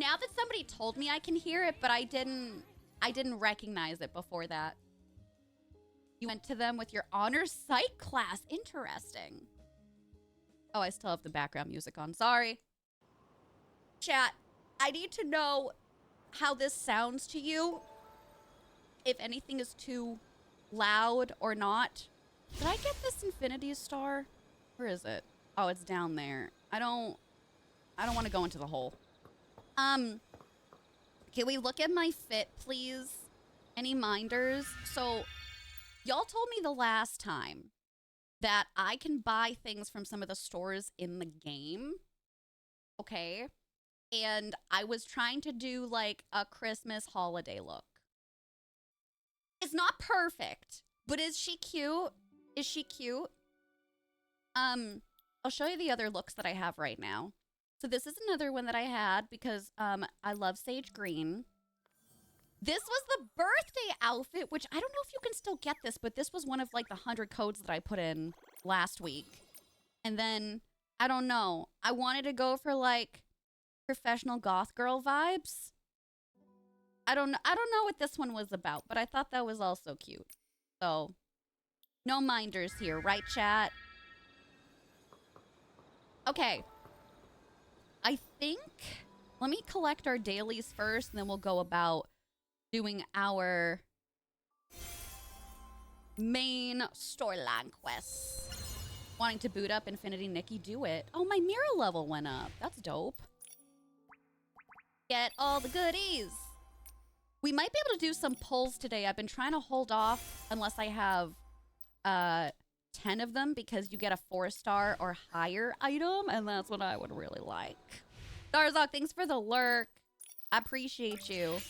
now that somebody told me I can hear it, but I didn't recognize it before that. You went to them with your honors psych class. Interesting. Oh, I still have the background music on. Sorry. Chat, I need to know how this sounds to you. If anything is too loud or not. Did I get this infinity star? Where is it? Oh, it's down there. I don't want to go into the hole. Can we look at my fit, please? Any minders? So, y'all told me the last time that I can buy things from some of the stores in the game. Okay. And I was trying to do like a Christmas holiday look. It's not perfect, but is she cute? Is she cute? I'll show you the other looks that I have right now. So this is another one that I had because I love sage green. This was the birthday outfit, which I don't know if you can still get this, but this was one of like the 100 codes that I put in last week. And then, I don't know. I wanted to go for like professional goth girl vibes. I don't know what this one was about, but I thought that was also cute. So, no minders here, right, chat? Okay. I think, let me collect our dailies first, and then we'll go about doing our main storyline quests. Wanting to boot up Infinity Nikki, do it. Oh, my mirror level went up. That's dope. Get all the goodies. We might be able to do some pulls today. I've been trying to hold off unless I have 10 of them because you get a 4-star or higher item, and that's what I would really like. Darzok, thanks for the lurk. I appreciate you.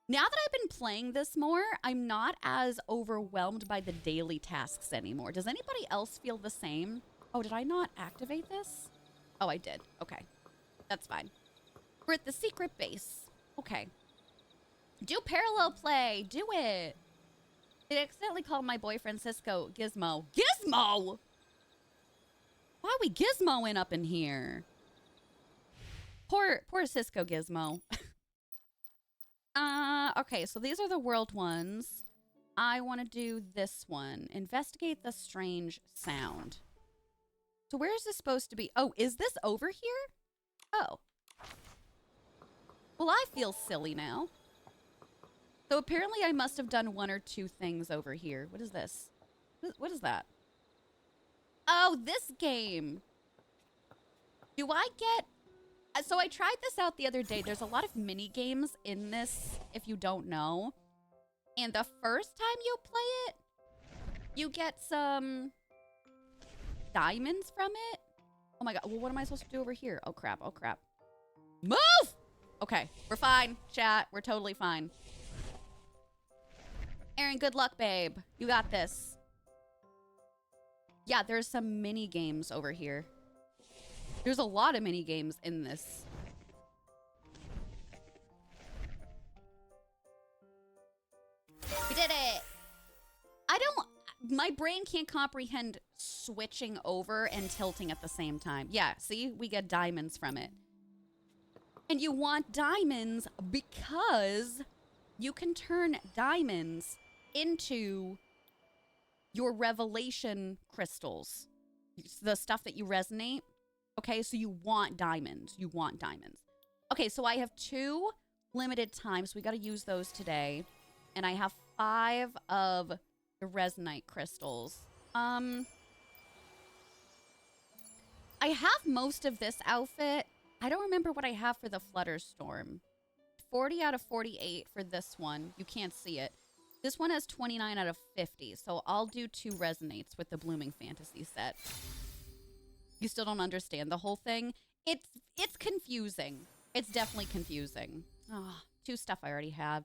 Now that I've been playing this more, I'm not as overwhelmed by the daily tasks anymore. Does anybody else feel the same? Oh, did I not activate this? Oh, I did. Okay. That's fine. We're at the secret base. Okay. Do parallel play. Do it. It accidentally called my boyfriend Cisco Gizmo. Gizmo? Why are we Gizmoing up in here? Poor Cisco Gizmo. Okay, so these are the world ones. I want to do this one. Investigate the strange sound. So where is this supposed to be? Oh, is this over here? Oh. Well, I feel silly now. So apparently I must have done 1 or 2 things over here. What is this? What is that? Oh, this game. Do I get... So I tried this out the other day. There's a lot of mini games in this, if you don't know. And the first time you play it, you get some diamonds from it. Oh my god. Well, what am I supposed to do over here? Oh crap. Oh crap. Move! Okay, we're fine, chat. We're totally fine. Aaron, good luck, babe. You got this. Yeah, there's some mini games over here. There's a lot of mini games in this. We did it. My brain can't comprehend switching over and tilting at the same time. Yeah, see, we get diamonds from it. And you want diamonds because you can turn diamonds into your revelation crystals. The stuff that you resonate. Okay, so you want diamonds. You want diamonds. Okay, so I have 2 limited times. We got to use those today. And I have 5 of the resonite crystals. I have most of this outfit. I don't remember what I have for the Flutterstorm. 40 out of 48 for this one. You can't see it. This one has 29 out of 50. So I'll do 2 resonates with the Blooming Fantasy set. You still don't understand the whole thing? It's confusing. It's definitely confusing. Oh, 2 stuff I already have.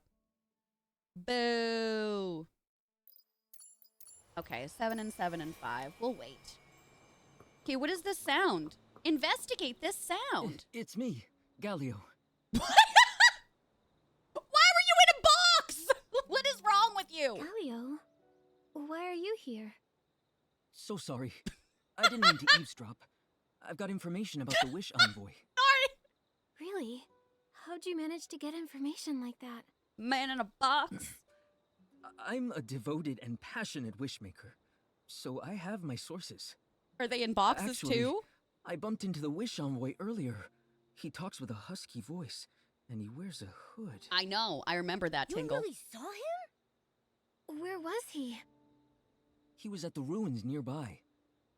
Boo. Okay, 7 and 7 and 5. We'll wait. Okay, what is this sound? Investigate this sound. It's me, Galio. Why were you in a box? What is wrong with you? Galio, why are you here? So sorry. I didn't mean to eavesdrop. I've got information about the Wish Envoy. Sorry. Really? How'd you manage to get information like that? Man in a box. I'm a devoted and passionate wishmaker, so I have my sources. Are they in boxes Actually, too? I bumped into the wish envoy earlier. He talks with a husky voice, and he wears a hood. I know. I remember that, Tingle. You really saw him? Where was he? He was at the ruins nearby.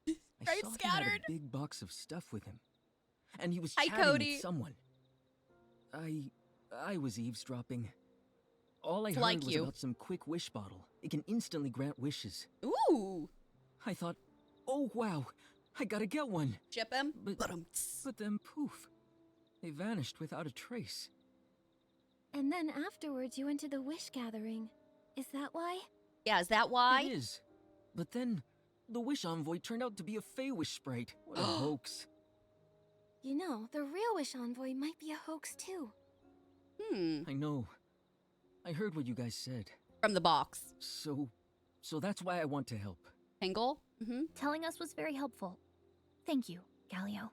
I Right, saw he scattered. had a big box of stuff with him, and he was Hi, chatting Cody. with someone. I was eavesdropping. All I It's heard like was you. about some quick wish bottle. It can instantly grant wishes. Ooh. I thought, oh wow, I gotta get one. Ship him. But Ba-dum-ts. then poof, they vanished without a trace. And then afterwards you went to the wish gathering. Is that why? Yeah, is that why? It is. But then, the wish envoy turned out to be a Fey-wish sprite. What a hoax. You know, the real wish envoy might be a hoax too. I know. I heard what you guys said. From the box. So that's why I want to help. Tingle? Mm-hmm. Telling us was very helpful. Thank you, Galio.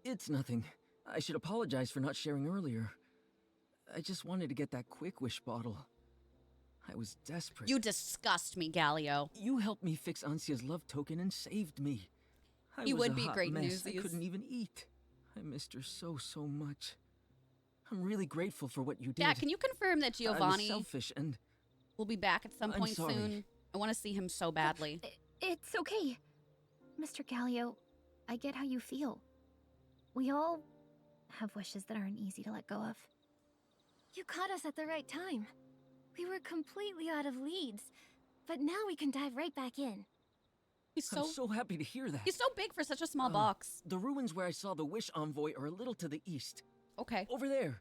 It's nothing. I should apologize for not sharing earlier. I just wanted to get that quick wish bottle. I was desperate. You disgust me, Galio. You helped me fix Ansia's love token and saved me. I You was would a be hot great mess. I newsies. couldn't even eat. I missed her so much. I'm really grateful for what you did. Yeah, can you confirm that I was Giovanni selfish and will be back at some I'm point sorry. soon? I want to see him so badly. It's okay. Mr. Galio, I get how you feel. We all have wishes that aren't easy to let go of. You caught us at the right time. We were completely out of leads, but now we can dive right back in. I'm so happy to hear that. He's so big for such a small box. The ruins where I saw the wish envoy are a little to the east. Okay. Over there.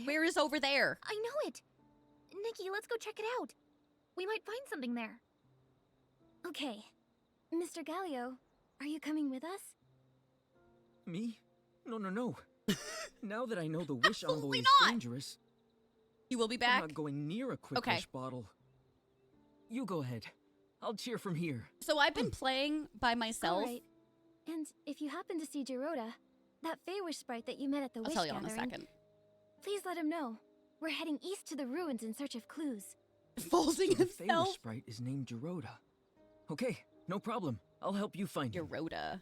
Where is over there? I know it. Nikki, let's go check it out. We might find something there. Okay. Mr. Galio, are you coming with us? Me? No. Now that I know the wish envoy Absolutely is not. dangerous, You will be I'm back? not going near a quick Okay. wish bottle. You go ahead. I'll cheer from here. So I've been playing by myself. All right. And if you happen to see Jiroda, that Fey-wish sprite that you met at the I'll wish tell you in gathering, a second. please let him know. We're heading east to the ruins in search of clues. Folding So the Fey-wish himself. sprite is named Jiroda. Okay, no problem. I'll help you find him. Rhoda.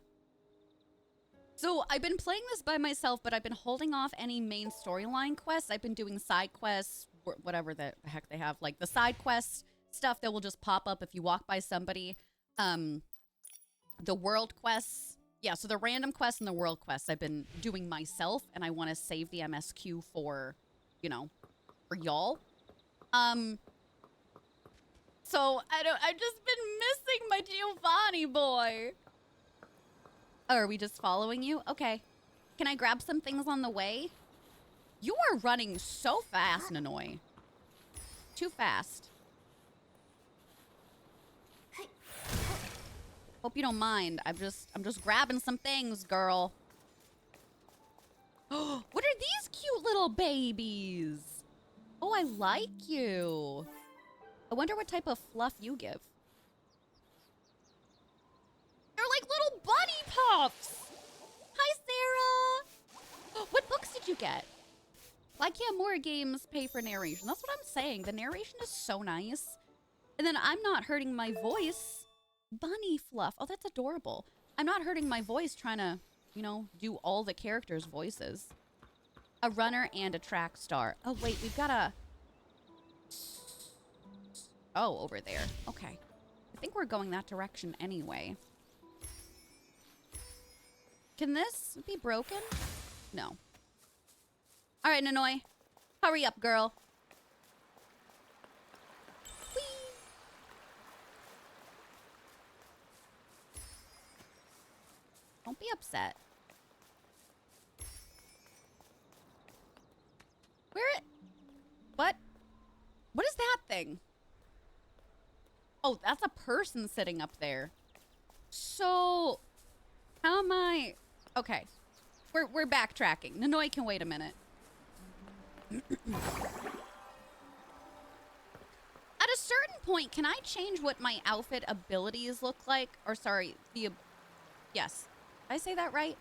So I've been playing this by myself, but I've been holding off any main storyline quests. I've been doing side quests, whatever the heck they have, like the side quest stuff that will just pop up if you walk by somebody. The world quests. Yeah, so the random quests and the world quests I've been doing myself, and I want to save the MSQ for, you know, for y'all. So I've just been missing my Giovanni boy. Oh, are we just following you? Okay. Can I grab some things on the way? You are running so fast, Nanoi. Too fast. Hope you don't mind. I'm just grabbing some things, girl. What are these cute little babies? Oh, I like you. I wonder what type of fluff you give. They're like little bunny puffs. Hi, Sarah. What books did you get? Why can't more games pay for narration? That's what I'm saying. The narration is so nice. And then I'm not hurting my voice. Bunny fluff. Oh, that's adorable. I'm not hurting my voice trying to, you know, do all the characters' voices. A runner and a track star. Oh, wait, we've got a... Oh, over there. Okay. I think we're going that direction anyway. Can this be broken? No. All right, Nanoi. Hurry up, girl. Whee! Don't be upset. What? What is that thing? Oh, that's a person sitting up there. So, how am I? Okay, we're backtracking. Nanoi can wait a minute. At a certain point, can I change what my outfit abilities look like? Or sorry, yes. Did I say that right?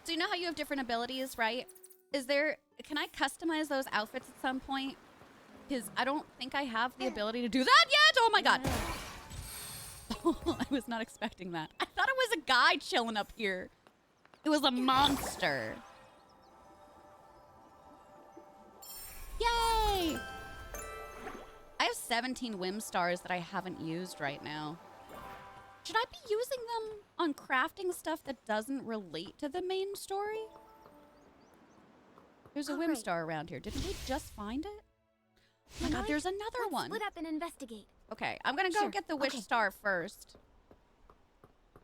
So you know how you have different abilities, right? Can I customize those outfits at some point? Because I don't think I have the ability to do that yet. Oh my god. I was not expecting that. I thought it was a guy chilling up here. It was a monster. Yay! I have 17 whim stars that I haven't used right now. Should I be using them on crafting stuff that doesn't relate to the main story? There's a whim star around here. Didn't we just find it? Oh my god, there's another one. Split up and investigate. Okay, I'm gonna go get the wish star first.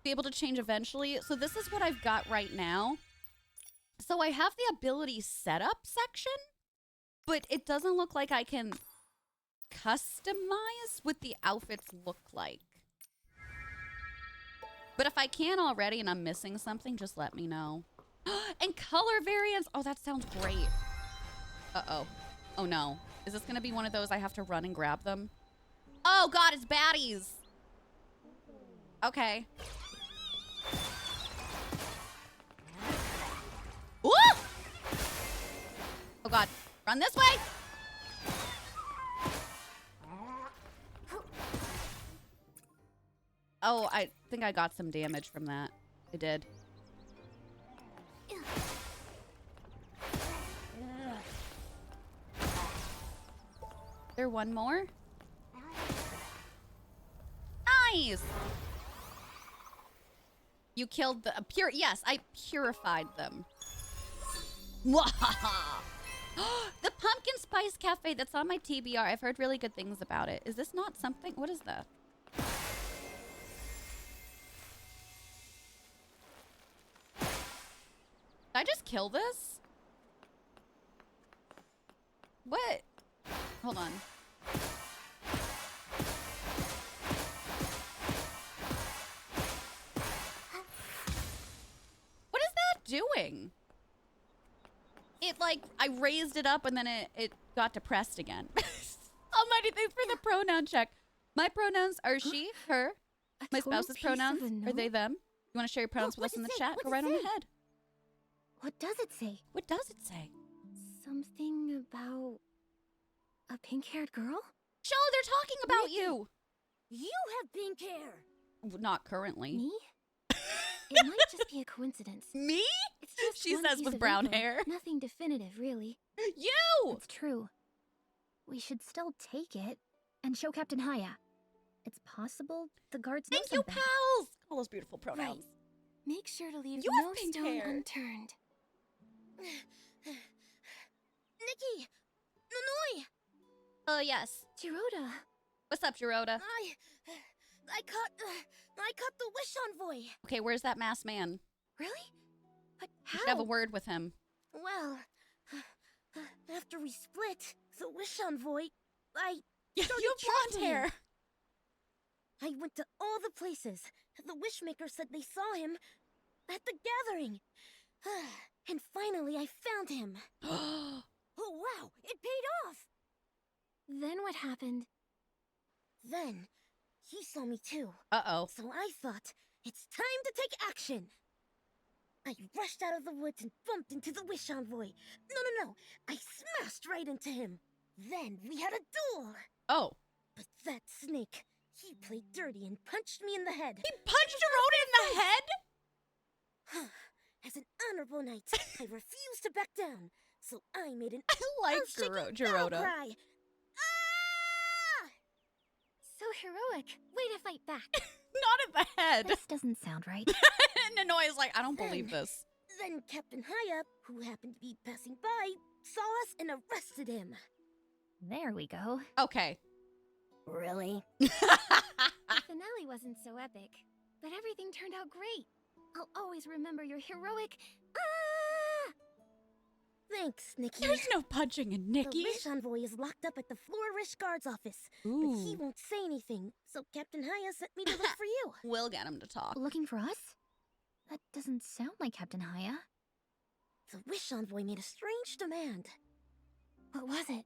Be able to change eventually. So this is what I've got right now. So I have the ability setup section, but it doesn't look like I can customize what the outfits look like. But if I can already and I'm missing something, just let me know. And color variants. Oh, that sounds great. Uh-oh. Oh no. Is this gonna be one of those I have to run and grab them? Oh god, it's baddies. Okay. Woo! Oh god, run this way. Oh, I think I got some damage from that. I did. There one more? Nice! You killed the yes, I purified them. Mwahaha! The pumpkin spice cafe that's on my TBR. I've heard really good things about it. Is this not something? What is that? Did I just kill this? What? Hold on. What is that doing? It like, I raised it up and then it got depressed again. Almighty, thanks for the pronoun check. My pronouns are she, her. My spouse's pronouns are they, them. You want to share your pronouns with us in the chat? Go right on ahead. What does it say? What does it say? Something about a pink-haired girl? Joe, they're talking about you. You have pink hair. Not currently. Me? It might just be a coincidence. Me? It's just She one says piece with of brown info. hair. Nothing definitive, really. You! It's true. We should still take it and show Captain Haya. It's possible the guards know Thank you, something. pals! All those beautiful pronouns. Right. Make sure to leave You no have pink stone hair. unturned. Nikki! Nonoi! Oh, yes. Jiroda! What's up, Jiroda? I caught the wish envoy. Okay, where's that masked man? Really? But We how? should have a word with him. Well, after we split, the wish envoy, Yeah, started you have blonde tracking hair. him. I went to all the places. The wishmaker said they saw him at the gathering. And finally, I found him. Oh, wow! It paid off! Then what happened? Then, he saw me too. Uh-oh. So I thought, it's time to take action. I rushed out of the woods and bumped into the wish envoy. No. I smashed right into him. Then we had a duel. Oh. But that snake, he played dirty and punched me in the head. He punched Jiroda in the head? As an honorable knight, I refused to back down. So I made an I like earth-shaking Jiroda. battle cry. Ah! So heroic. Way to fight back. Not in the head. This doesn't sound right. Nanoi is like, I don't believe this. Then Captain Haya, who happened to be passing by, saw us and arrested him. There we go. Okay. Really? The finale wasn't so epic, but everything turned out great. I'll always remember your heroic. Ah! Thanks, Nikki. There's no punching in Nikki. The wish envoy is locked up at the Flourish Guard's office, but he Ooh. won't say anything, so Captain Haya sent me to look for you. We'll get him to talk. Looking for us? That doesn't sound like Captain Haya. The wish envoy made a strange demand. What was it?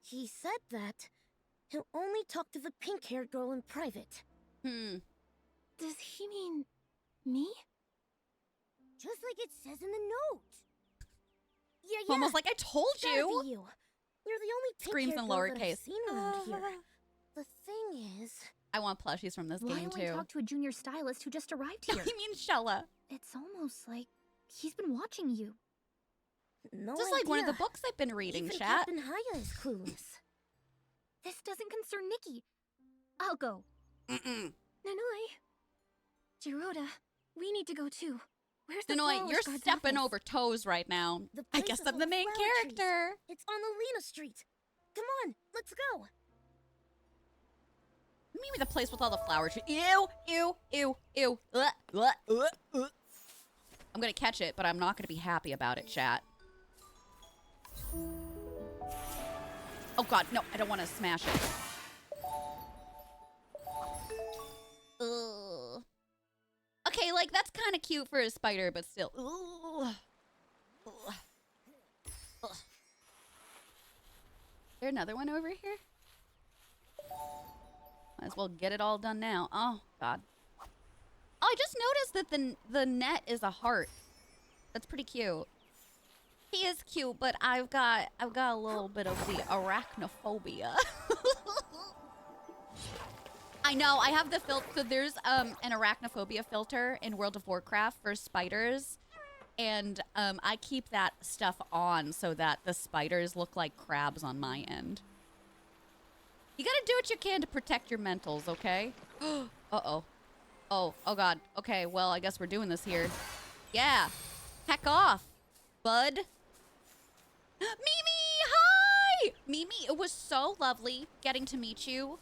He said that he'll only talk to the pink-haired girl in private. Hmm. Does he mean me? Just like it says in the note. Yeah. Almost like I told It's gotta you. be you. You're the only Screams in pink-haired girl that I've lowercase. seen around here. The thing is, I want plushies from this Why game do I too. talk to a junior stylist who just arrived I here? mean, Shella. It's almost like he's been watching you. no Just like one of the idea. books I've been reading, Even chat. Captain Haya is clueless. This doesn't concern Nikki. I'll go. Mm-mm. Nanoi. Jiroda, we need to go too. Where's the Denoy, flowers you're guard's stepping office? over toes right now. The I place guess is I'm full the of main flower trees. character. It's on Alina Street. Come on, let's go. Maybe the place with all the flower trees. Ew, ew, ew, ew. I'm gonna catch it, but I'm not gonna be happy about it, chat. Oh god, no, I don't want to smash it. Ugh. Okay, like, that's kind of cute for a spider, but still. Ugh. Ugh. Ugh. Is there another one over here? Might as well get it all done now. Oh, God. Oh, I just noticed that the net is a heart. That's pretty cute. He is cute, but I've got a little bit of the arachnophobia. I know, I have the filter. So there's an arachnophobia filter in World of Warcraft for spiders. And I keep that stuff on so that the spiders look like crabs on my end. You gotta do what you can to protect your mentals, okay? Uh-oh. Oh god. Okay, well, I guess we're doing this here. Yeah. Heck off, bud. Mimi, hi! Mimi, it was so lovely getting to meet you.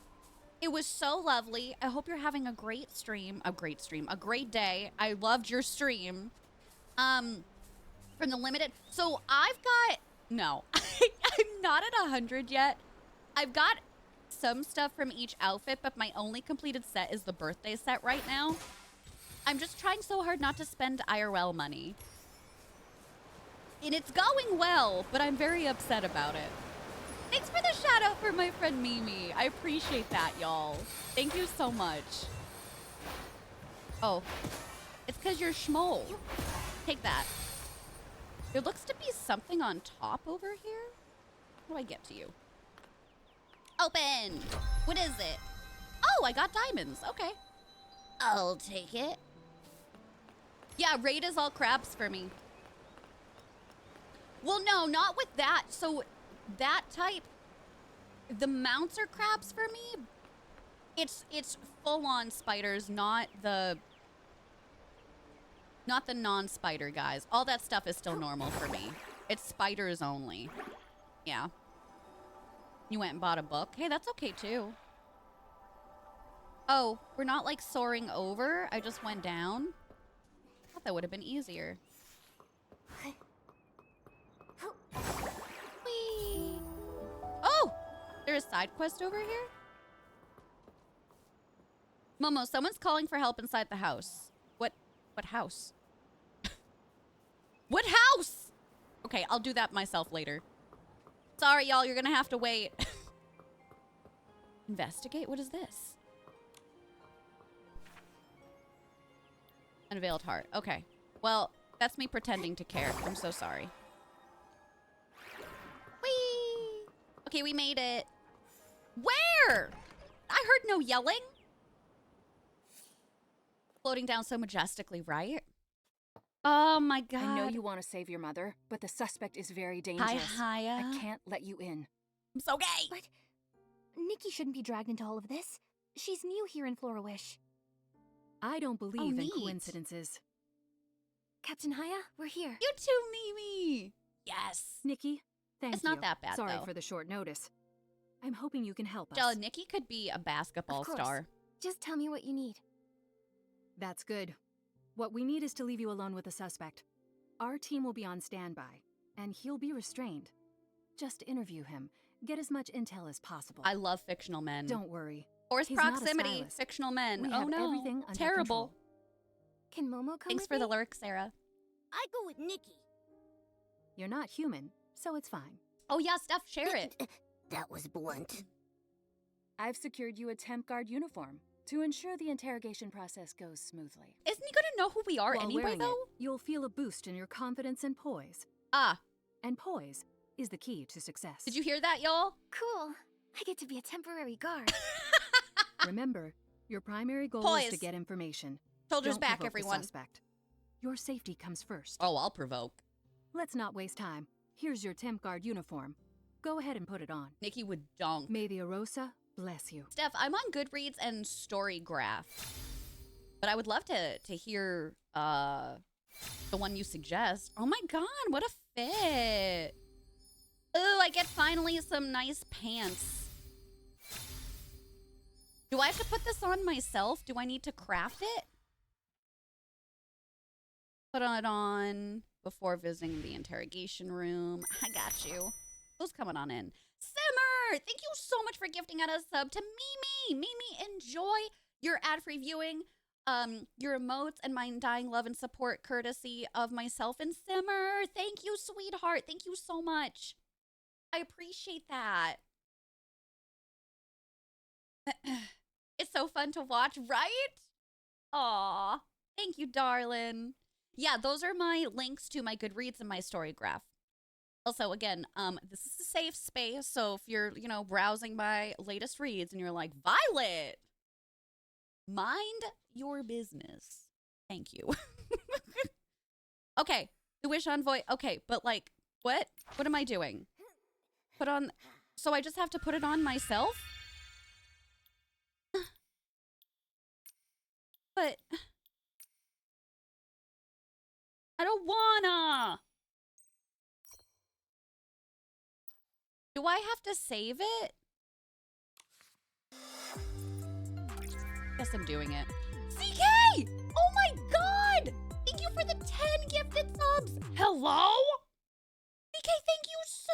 It was so lovely. I hope you're having a great stream. A great day. I loved your stream. From the limited. So I've got, no, I'm not at 100 yet. I've got some stuff from each outfit, but my only completed set is the birthday set right now. I'm just trying so hard not to spend IRL money. And it's going well, but I'm very upset about it. Thanks for the shout out for my friend Mimi. I appreciate that, y'all. Thank you so much. Oh, it's because you're schmoll. Take that. There looks to be something on top over here. How do I get to you? Open! What is it? Oh, I got diamonds. Okay. I'll take it. Yeah, raid is all crabs for me. Well, no, not with that. So that type, the mounts are crabs for me. It's full-on spiders, not the non-spider guys. All that stuff is still normal for me. It's spiders only. Yeah. You went and bought a book? Hey, that's okay too. Oh, we're not like soaring over. I just went down. I thought that would have been easier. Whee! Oh! There's a side quest over here? Momo, someone's calling for help inside the house. What house? What house? Okay, I'll do that myself later. Sorry, y'all, you're gonna have to wait. Investigate? What is this? Unveiled heart. Okay. Well, that's me pretending to care. I'm so sorry. Whee! Okay, we made it. Where? I heard no yelling. Floating down so majestically, right? Oh my god. I know you want to save your mother, but the suspect is very dangerous. Hi, Haya. I can't let you in. I'm so gay. But Nikki shouldn't be dragged into all of this. She's new here in Florawish. I don't believe in neat. coincidences. Captain Haya, we're here. You too, Mimi. Yes. Nikki, thank It's you. not that bad, Sorry though. for the short notice. I'm hoping you can help us. Jella, Nikki could be a basketball Of course. star. Just tell me what you need. That's good. What we need is to leave you alone with the suspect. Our team will be on standby, and he'll be restrained. Just interview him. Get as much intel as possible. I love fictional men. Don't worry. Forced He's not a proximity, stylist. fictional men. We Oh have no. everything under Terrible. control. Can Momo come Thanks with for the me? lyrics, Sarah. I go with Nikki. You're not human, so it's fine. Oh yeah, Steph, share it. That was blunt. I've secured you a temp guard uniform. to ensure the interrogation process goes smoothly. Isn't he gonna know who we are While anyway, wearing though? it, you'll feel a boost in your confidence and poise. Ah, And poise is the key to success. did you hear that, y'all? Cool. I get to be a temporary guard. Remember, your primary goal is to Poise. get information. Shoulders Don't back, provoke the everyone. suspect. Your safety comes first. Oh, I'll provoke. Let's not waste time. Here's your temp guard uniform. Go ahead and put it on. Nikki would donk. May the Arosa bless you. Steph, I'm on Goodreads and Storygraph, but I would love to hear the one you suggest. Oh my god, what a fit! Ooh, I get finally some nice pants. Do I have to put this on myself? Do I need to craft it? Put it on before visiting the interrogation room. I got you. Who's coming on in? Simmer! Thank you so much for gifting out a sub to Mimi. Mimi, enjoy your ad-free viewing, your emotes, and my undying love and support courtesy of myself and Simmer. Thank you, sweetheart. Thank you so much. I appreciate that. It's so fun to watch, right? Aw, thank you, darling. Yeah, those are my links to my Goodreads and my Storygraph. Also, again, this is a safe space, so if you're, browsing my latest reads and you're like, Violet, mind your business. Thank you. Okay, the Wish Envoy. Okay, but like, what? What am I doing? Put on, so I just have to put it on myself? But I don't wanna. Do I have to save it? Guess I'm doing it. CK! Oh my god! Thank you for the 10 gifted subs! Hello? CK, thank you so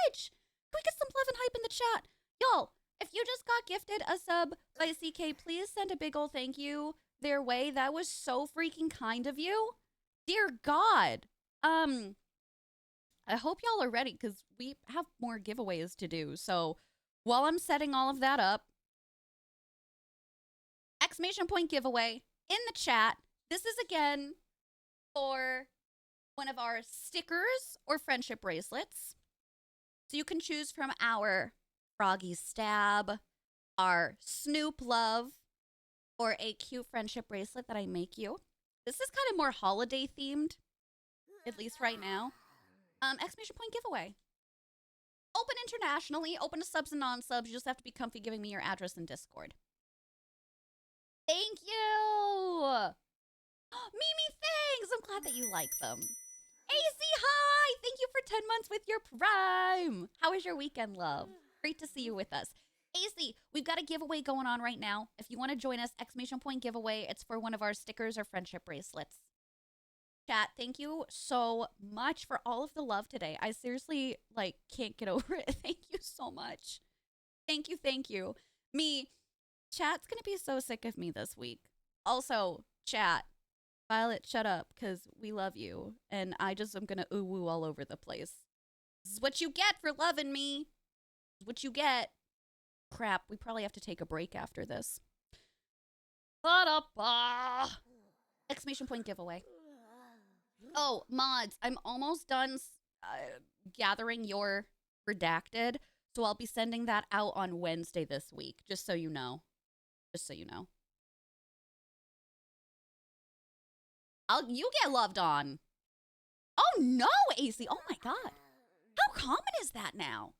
much! Can we get some love and hype in the chat? Y'all, if you just got gifted a sub by CK, please send a big ol' thank you their way. That was so freaking kind of you. Dear God. I hope y'all are ready because we have more giveaways to do. So while I'm setting all of that up, exclamation point giveaway in the chat. This is again for one of our stickers or friendship bracelets. So you can choose from our Froggy Stab, our Snoop Love, or a cute friendship bracelet that I make you. This is kind of more holiday themed, at least right now. Exclamation point giveaway. Open internationally, open to subs and non-subs. You just have to be comfy giving me your address in Discord. Thank you! Mimi, thanks! I'm glad that you like them. AC, hi! Thank you for 10 months with your Prime! How was your weekend, love? Great to see you with us. AC, we've got a giveaway going on right now. If you want to join us, exclamation point giveaway. It's for one of our stickers or friendship bracelets. Chat, thank you so much for all of the love today. I seriously, can't get over it. Thank you so much. Thank you, thank you. Chat's gonna be so sick of me this week. Also, chat, Violet, shut up, because we love you. And I just am gonna ooh-woo all over the place. This is what you get for loving me. This is what you get. Crap, we probably have to take a break after this. Ba-da-ba! Exclamation point giveaway. Oh, mods, I'm almost done gathering your redacted, so I'll be sending that out on Wednesday this week, just so you know. Just so you know. You get loved on. Oh no, AC. Oh my god. How common is that now?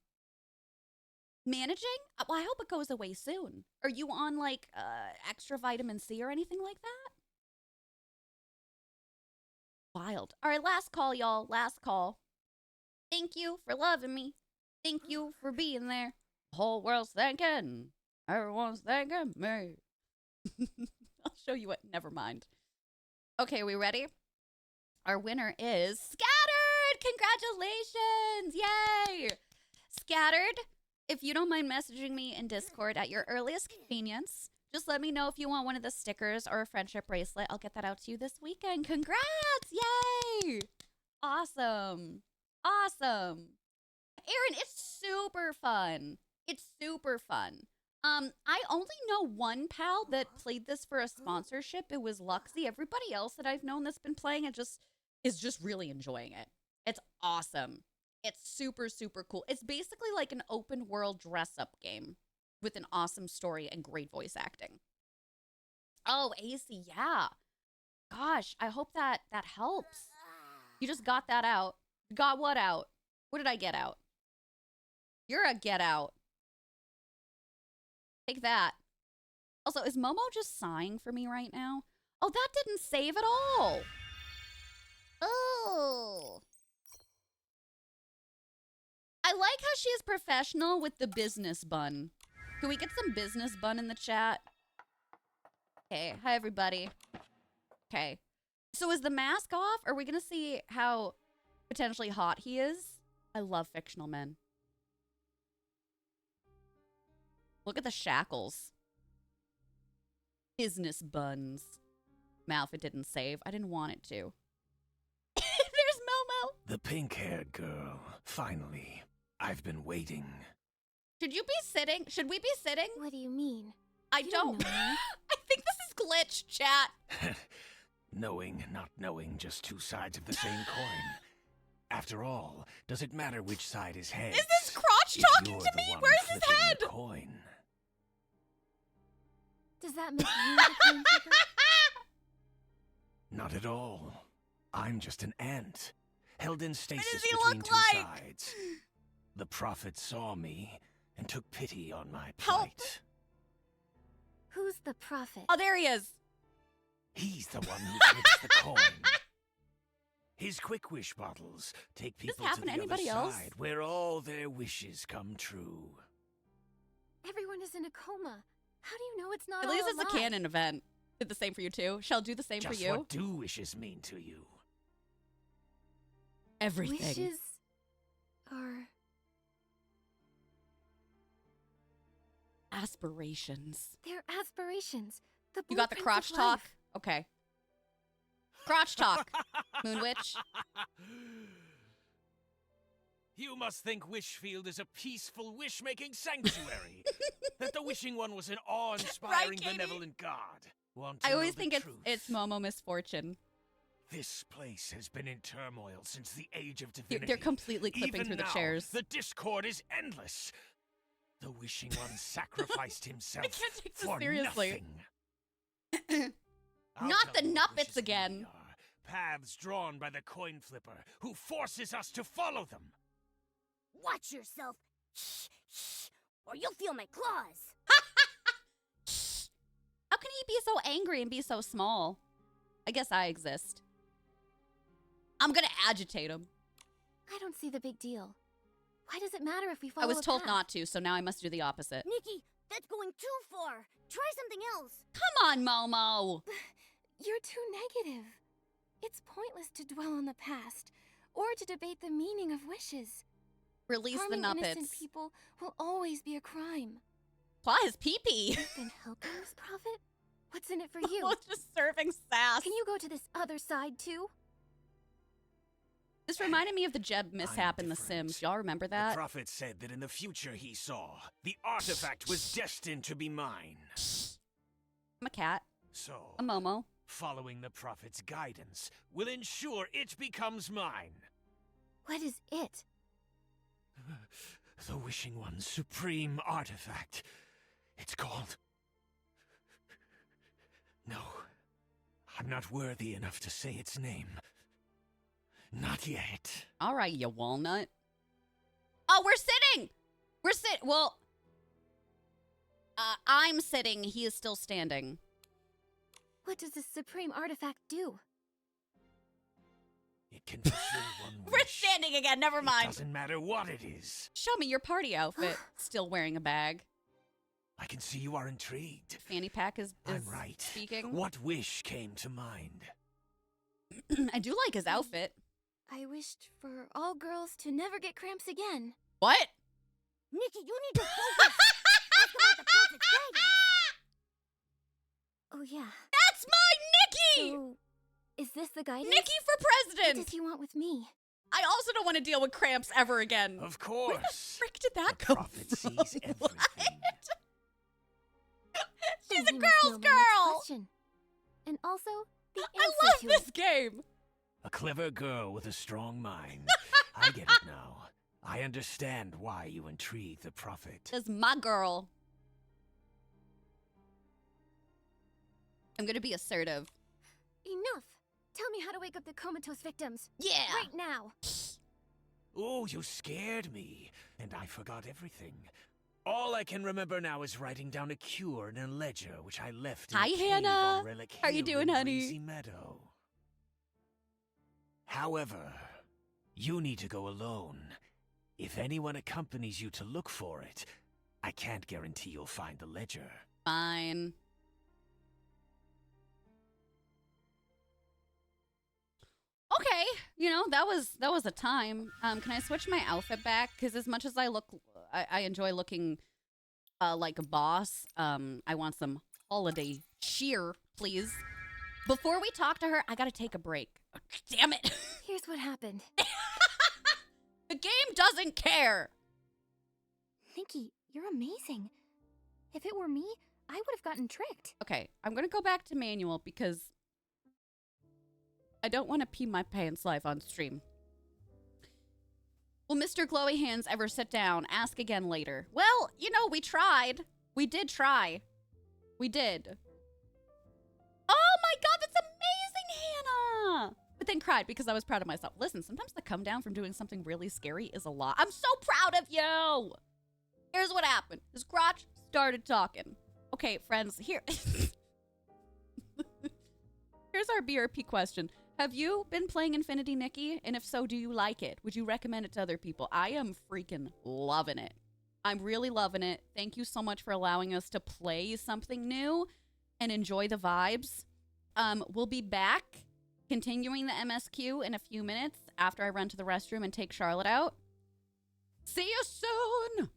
Managing? Well, I hope it goes away soon. Are you on extra vitamin C or anything like that? Wild. All right, last call, y'all. Last call. Thank you for loving me. Thank you for being there. The whole world's thanking. Everyone's thanking me. I'll show you what. Never mind. Okay, we ready? Our winner is Scattered! Congratulations! Yay! Scattered, if you don't mind messaging me in Discord at your earliest convenience, just let me know if you want one of the stickers or a friendship bracelet. I'll get that out to you this weekend. Congrats! Yay! Awesome. Awesome. Aaron, it's super fun. It's super fun. I only know one pal that played this for a sponsorship. It was Luxy. Everybody else that I've known that's been playing it is just really enjoying it. It's awesome. It's super, super cool. It's basically like an open world dress up game with an awesome story and great voice acting. Oh, AC, yeah. Gosh, I hope that helps. You just got that out. Got what out? What did I get out? You're a get out. Take that. Also, is Momo just sighing for me right now? Oh, that didn't save at all. Oh. I like how she is professional with the business bun. Can we get some business bun in the chat? Okay, hi everybody. Okay. So is the mask off? Are we gonna see how potentially hot he is? I love fictional men. Look at the shackles. Business buns. Mouth, it didn't save. I didn't want it to. There's Momo. The pink-haired girl. Finally. I've been waiting. Should you be sitting? Should we be sitting? What do you mean? I You don't. don't know me. I think this is glitch, chat. Knowing, not knowing, just two sides of the same coin. After all, does it matter which side is heads? Is this crotch if talking you're to the me? one Where's his flipping head? the coin? Does that make you the coin flipper? Not at all. I'm just an ant, held in stasis does he between look two like? sides. The prophet saw me and took pity on my Help. plight. Who's the prophet? Oh, there he is. He's the one who flips the coin. His quick wish bottles take Does this people to happen the to anybody other else? side, where all their wishes come true. Everyone is in a coma. How do you know it's not At least all it's a lie? canon event. Did the same for you too. Shall do the same Just for you. what do wishes mean to you? Everything. Wishes are... Aspirations. They're aspirations. The You got the blueprints crotch of talk? life. Okay. Crotch talk. Moon Witch. You must think Wishfield is a peaceful wish-making sanctuary. That the Wishing One was an awe-inspiring, Right, Katie? benevolent god. Want to I know always the think truth? it's Momo Misfortune. This place has been in turmoil since the Age of They're Divinity. completely clipping Even through the now, chairs. The discord is endless. The Wishing One sacrificed himself I can't take this for seriously. nothing. I'll Not tell the you what Nuppets wishes we again. are. Paths drawn by the coin flipper, who forces us to follow them. Watch yourself. Shh, shh, or you'll feel my claws. How can he be so angry and be so small? I guess I exist. I'm gonna agitate him. I don't see the big deal. Why does it matter if we follow I was a told path? not to, so now I must do the opposite. Nikki, that's going too far. Try something else. Come on, Momo. You're too negative. It's pointless to dwell on the past or to debate the meaning of wishes. Release the Harming innocent Nuppets. people will always be a crime. Plot his pee-pee. Then helping this prophet? What's in it for you? Just serving sass. Can you go to this other side too? This reminded me of the Jeb mishap in The different. Sims. Y'all remember The that? prophet said that in the future he saw, the artifact was destined to be mine. I'm a cat. So, A Momo. following the prophet's guidance will ensure it becomes mine. What is it? The Wishing One's supreme artifact. It's called... No, I'm not worthy enough to say its name. Not yet. All right, you walnut. Oh, we're sitting. Well, I'm sitting. He is still standing. What does this supreme artifact do? It can fulfill one wish. We're standing again. Never It mind. doesn't matter what it is. Show me your party outfit. Still wearing a bag. I can see you are intrigued. Fanny pack is I'm right. speaking. What wish came to mind? I do like his outfit. I wished for all girls to never get cramps again. What? Nikki, you need to focus. Ask about the prophet's guidance. Oh yeah. That's my Nikki! So, is this the guidance? Nikki for What president! does he want with me? I also don't want to deal with cramps ever again. Of Where the course. frick did that The come prophet from? sees everything. What? guessing She's a he must know girl's my next girl. question. And also the I answer love to this it. game. A clever girl with a strong mind. I get it now. I understand why you intrigue the prophet. This is my girl. I'm gonna be assertive. Enough. Tell me how to wake up the comatose victims. Yeah. Right now. Oh, you scared me, and I forgot everything. All I can remember now is writing down a cure in a ledger which I left in Hi, a cave Hannah. on Relic How you Hill doing, in honey? Breezy Meadow. However, you need to go alone. If anyone accompanies you to look for it, I can't guarantee you'll find the ledger. Fine. Okay, you know, that was a time. Can I switch my outfit back? Because as much as I enjoy looking like a boss, I want some holiday cheer, please. Before we talk to her, I gotta take a break. Damn it. Here's what happened. The game doesn't care. Nikki, you're amazing. If it were me, I would have gotten tricked. Okay, I'm gonna go back to manual because I don't want to pee my pants live on stream. Will Mr. Glowy Hands ever sit down? Ask again later. Well, you know, we tried. We did try. We did. Oh my god, that's amazing, Hannah! But then cried because I was proud of myself. Listen, sometimes the come down from doing something really scary is a lot. I'm so proud of you! Here's what happened. His crotch started talking. Okay, friends, here. Here's our BRP question. Have you been playing Infinity, Nikki? And if so, do you like it? Would you recommend it to other people? I am freaking loving it. I'm really loving it. Thank you so much for allowing us to play something new and enjoy the vibes. We'll be back continuing the MSQ in a few minutes after I run to the restroom and take Charlotte out. See you soon!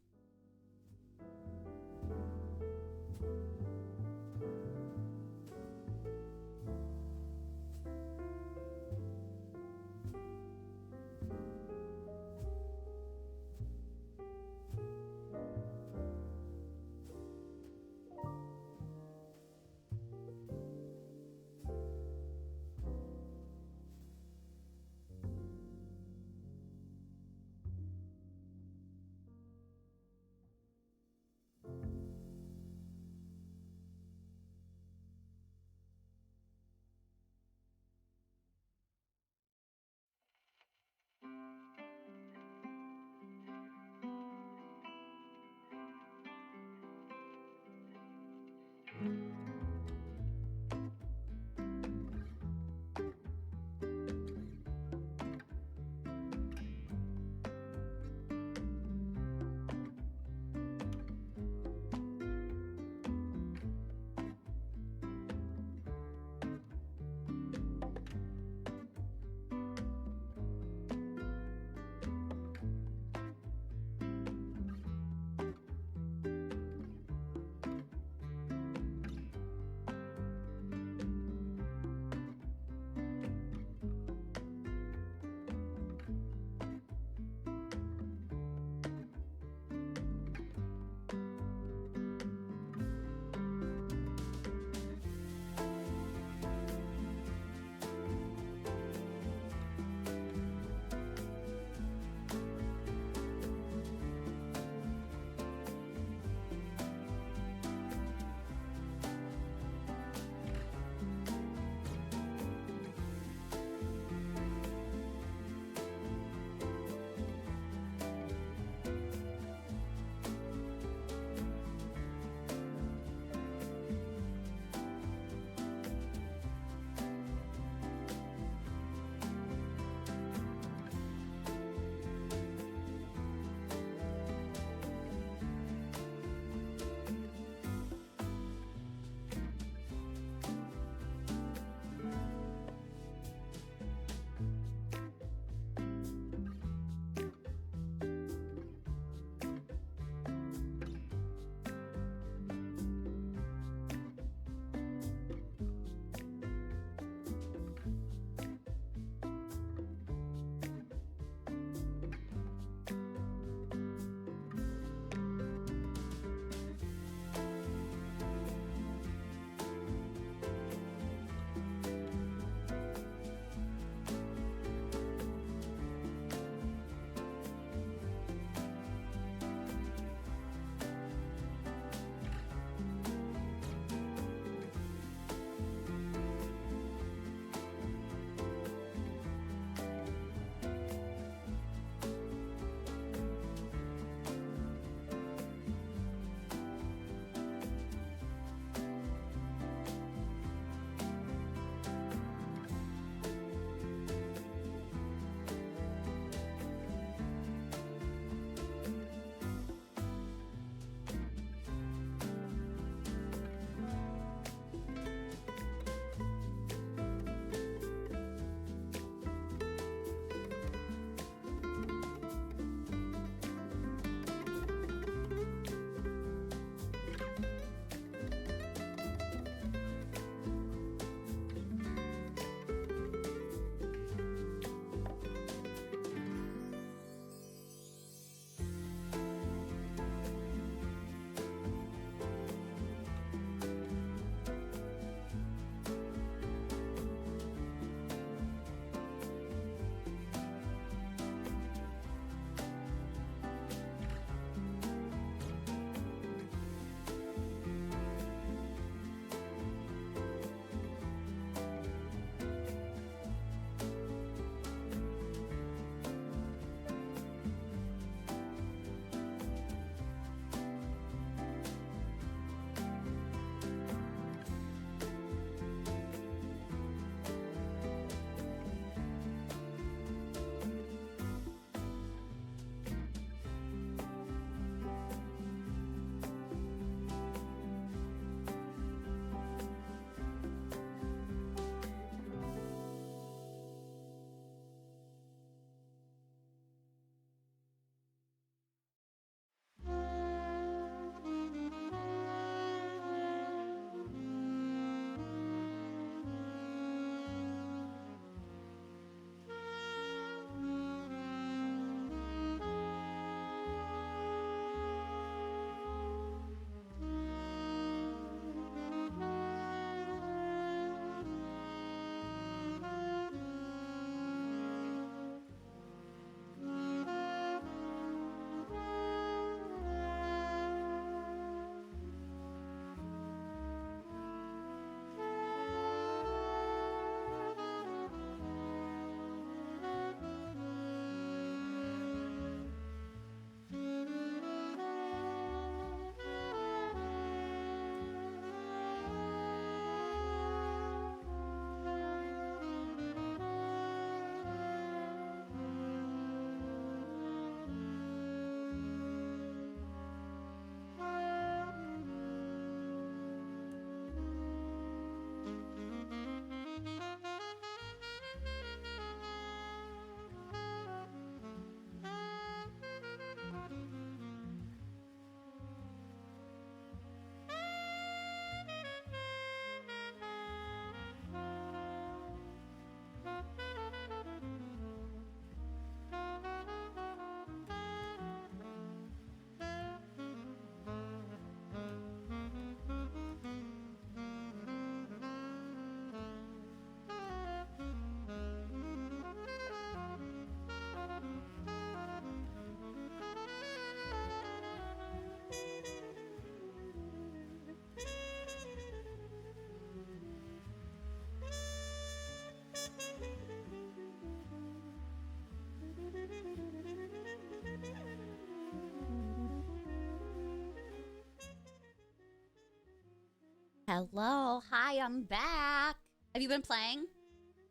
Hello. Hi, I'm back. Have you been playing?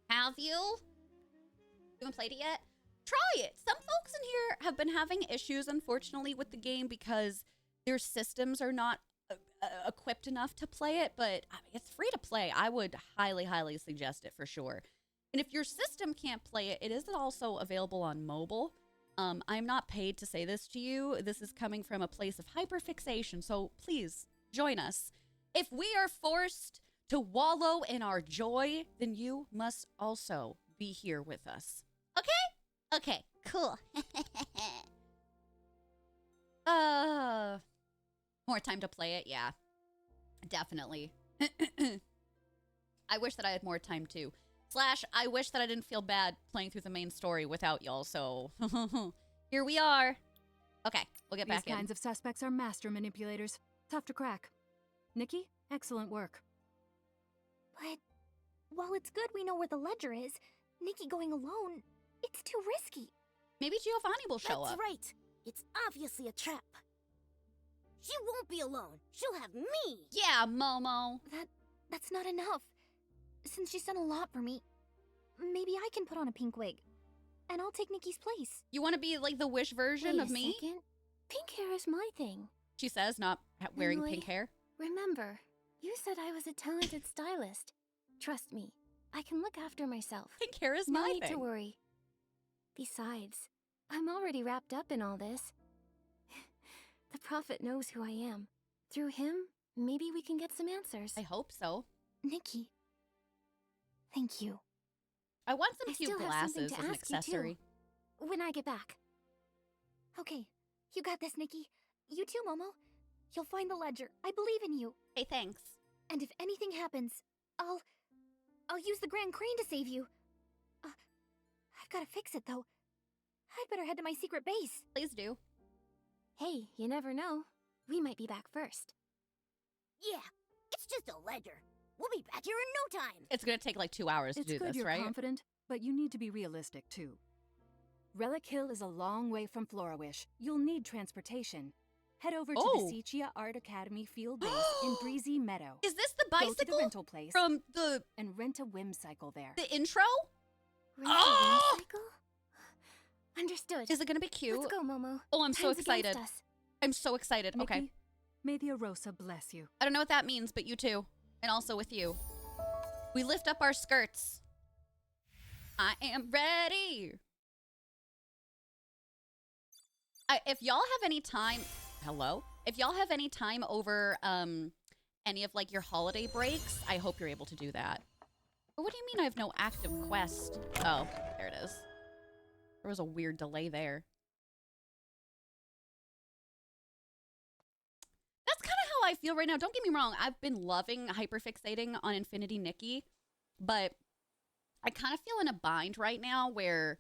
Have you? You haven't played it yet? Try it. Some folks in here have been having issues, unfortunately, with the game because their systems are not equipped enough to play it, but I mean, it's free to play. I would highly, highly suggest it for sure. And if your system can't play it, it is also available on mobile. I'm not paid to say this to you. This is coming from a place of hyperfixation, so please join us. If we are forced to wallow in our joy, then you must also be here with us. Okay? Okay, cool. More time to play it? Yeah, definitely. I wish that I had more time too. Slash, I wish that I didn't feel bad playing through the main story without y'all, so here we are. Okay, we'll get back in. These kinds of suspects are master manipulators. Tough to crack. Nikki, excellent work. But while it's good we know where the ledger is, Nikki going alone, it's too risky. Maybe Giovanni will show up. That's right. It's obviously a trap. She won't be alone. She'll have me. Yeah, Momo. That's not enough. Since she's done a lot for me, maybe I can put on a pink wig. And I'll take Nikki's place. You want to be like the Wish version Wait of a me? second. Pink hair is my thing. She says, not wearing Emily, pink hair. Remember, you said I was a talented stylist. Trust me, I can look after myself. Pink hair is No my need thing. to worry. Besides, I'm already wrapped up in all this. The Prophet knows who I am. Through him, maybe we can get some answers. I hope so. Nikki, thank you. I want some I cute still have something glasses to as an ask you, too. accessory. When I get back. Okay, you got this, Nikki. You too, Momo. You'll find the ledger. I believe in you. Hey, thanks. And if anything happens, I'll use the Grand Crane to save you. I've gotta fix it, though. I'd better head to my secret base. Please do. Hey, you never know. We might be back first. Yeah, it's just a ledger. We'll be back here in no time. It's gonna take like 2 hours to It's do good this, you're right? confident, but you need to be realistic too. Relic Hill is a long way from Florawish. You'll need transportation. Head over to Oh. the Sichia Art Academy field base in Breezy Meadow. Is this the Go to the bicycle rental place from the and rent a whimcycle there. intro? Rent a Oh! whimsical? Understood. Is it gonna be cute? Let's go, Momo. Oh, I'm so Time's against excited. us. I'm so excited. Nikki, Okay. may the Arosa bless you. I don't know what that means, but you too. And also with you. We lift up our skirts. I am ready. If y'all have any time, hello? If y'all have any time over any of like your holiday breaks, I hope you're able to do that. But what do you mean I have no active quest? Oh, there it is. There was a weird delay there. That's kind of how I feel right now. Don't get me wrong. I've been loving hyperfixating on Infinity Nikki, but I kind of feel in a bind right now where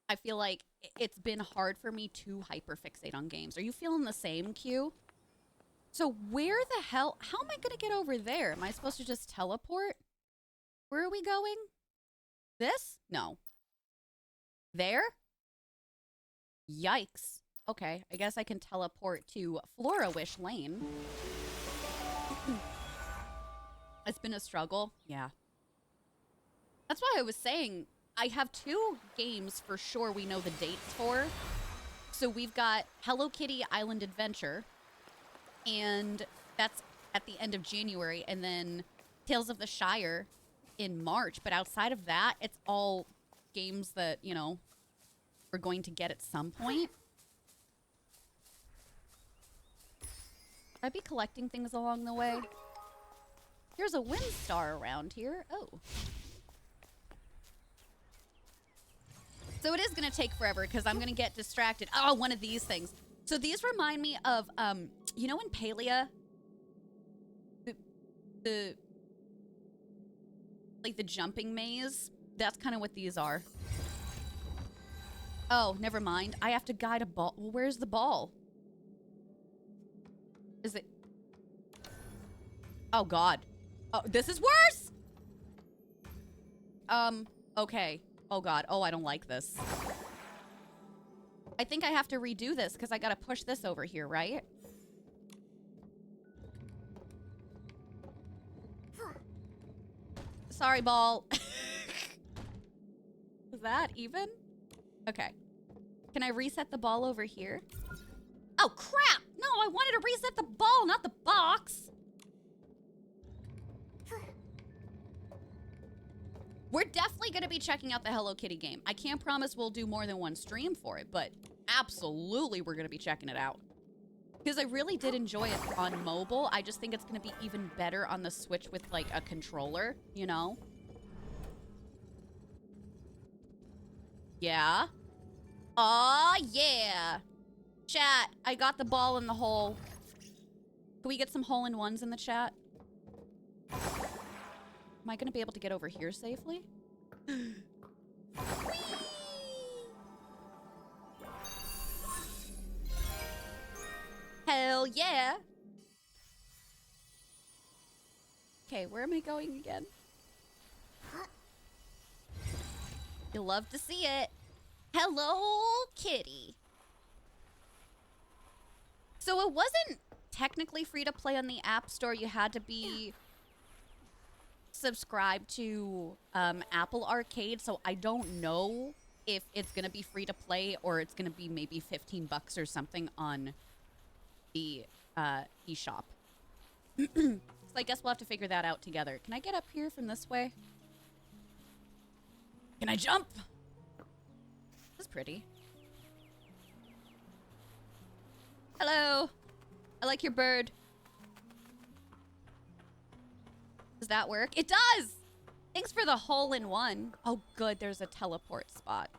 I feel like it's been hard for me to hyperfixate on games. Are you feeling the same, Q? So where the hell, how am I going to get over there? Am I supposed to just teleport? Where are we going? This? No. There? Yikes. Okay, I guess I can teleport to Florawish Lane. It's been a struggle. Yeah. That's why I was saying I have 2 games for sure we know the dates for. So we've got Hello Kitty Island Adventure, and that's at the end of January, and then Tales of the Shire in March. But outside of that, it's all games that, you know, we're going to get at some point. I'd be collecting things along the way. There's a wind star around here. Oh. So it is going to take forever because I'm going to get distracted. Oh, one of these things. So these remind me of, you know, in Palia, like the jumping maze. That's kind of what these are. Oh, never mind. I have to guide a ball. Well, where's the ball? Is it? Oh, God. Oh, this is worse! Okay. Oh, God. Oh, I don't like this. I think I have to redo this because I gotta push this over here, right? Sorry, ball. Is that even? Okay. Can I reset the ball over here? Oh, crap! No, I wanted to reset the ball, not the box. We're definitely going to be checking out the Hello Kitty game. I can't promise we'll do more than one stream for it, but absolutely we're going to be checking it out. Because I really did enjoy it on mobile. I just think it's going to be even better on the Switch with, like, a controller, you know? Yeah. Aw, yeah. Chat, I got the ball in the hole. Can we get some hole-in-ones in the chat? Am I going to be able to get over here safely? Hell yeah. Okay, where am I going again? You'll love to see it. Hello, kitty. So it wasn't technically free to play on the App Store. You had to be subscribed to Apple Arcade. So I don't know if it's going to be free to play or it's going to be maybe 15 bucks or something on the eShop. So I guess we'll have to figure that out together. Can I get up here from this way? Can I jump? This is pretty. Hello. I like your bird. Does that work? It does! Thanks for the hole-in-one. Oh, good. There's a teleport spot.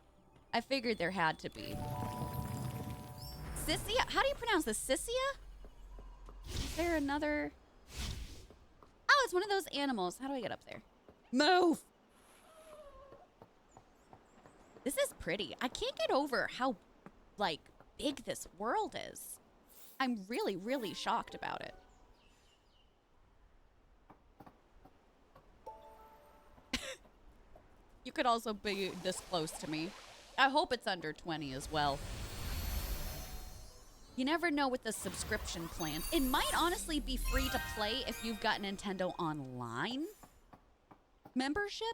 I figured there had to be. Sissia? How do you pronounce this? Sissia? Is there another? Oh, it's one of those animals. How do I get up there? Move! This is pretty. I can't get over how, like, big this world is. I'm really, really shocked about it. You could also be this close to me. I hope it's under 20 as well. You never know with the subscription plans. It might honestly be free to play if you've got Nintendo Online membership.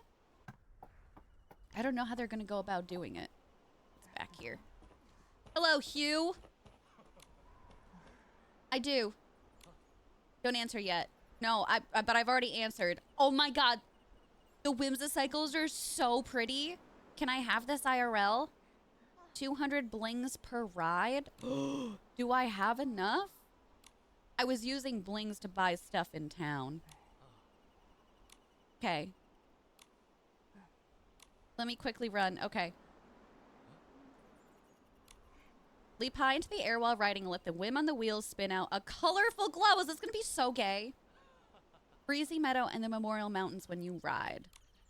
I don't know how they're going to go about doing it. It's back here. Hello, Hugh. I do. Don't answer yet. No, but I've already answered. Oh my god. The Whimsicycles are so pretty. Can I have this IRL? 200 blings per ride? Do I have enough? I was using blings to buy stuff in town. Okay. Let me quickly run. Okay. Leap high into the air while riding. Let the whim on the wheels spin out a colorful glow. Is this going to be so gay? Breezy meadow and the Memorial Mountains when you ride.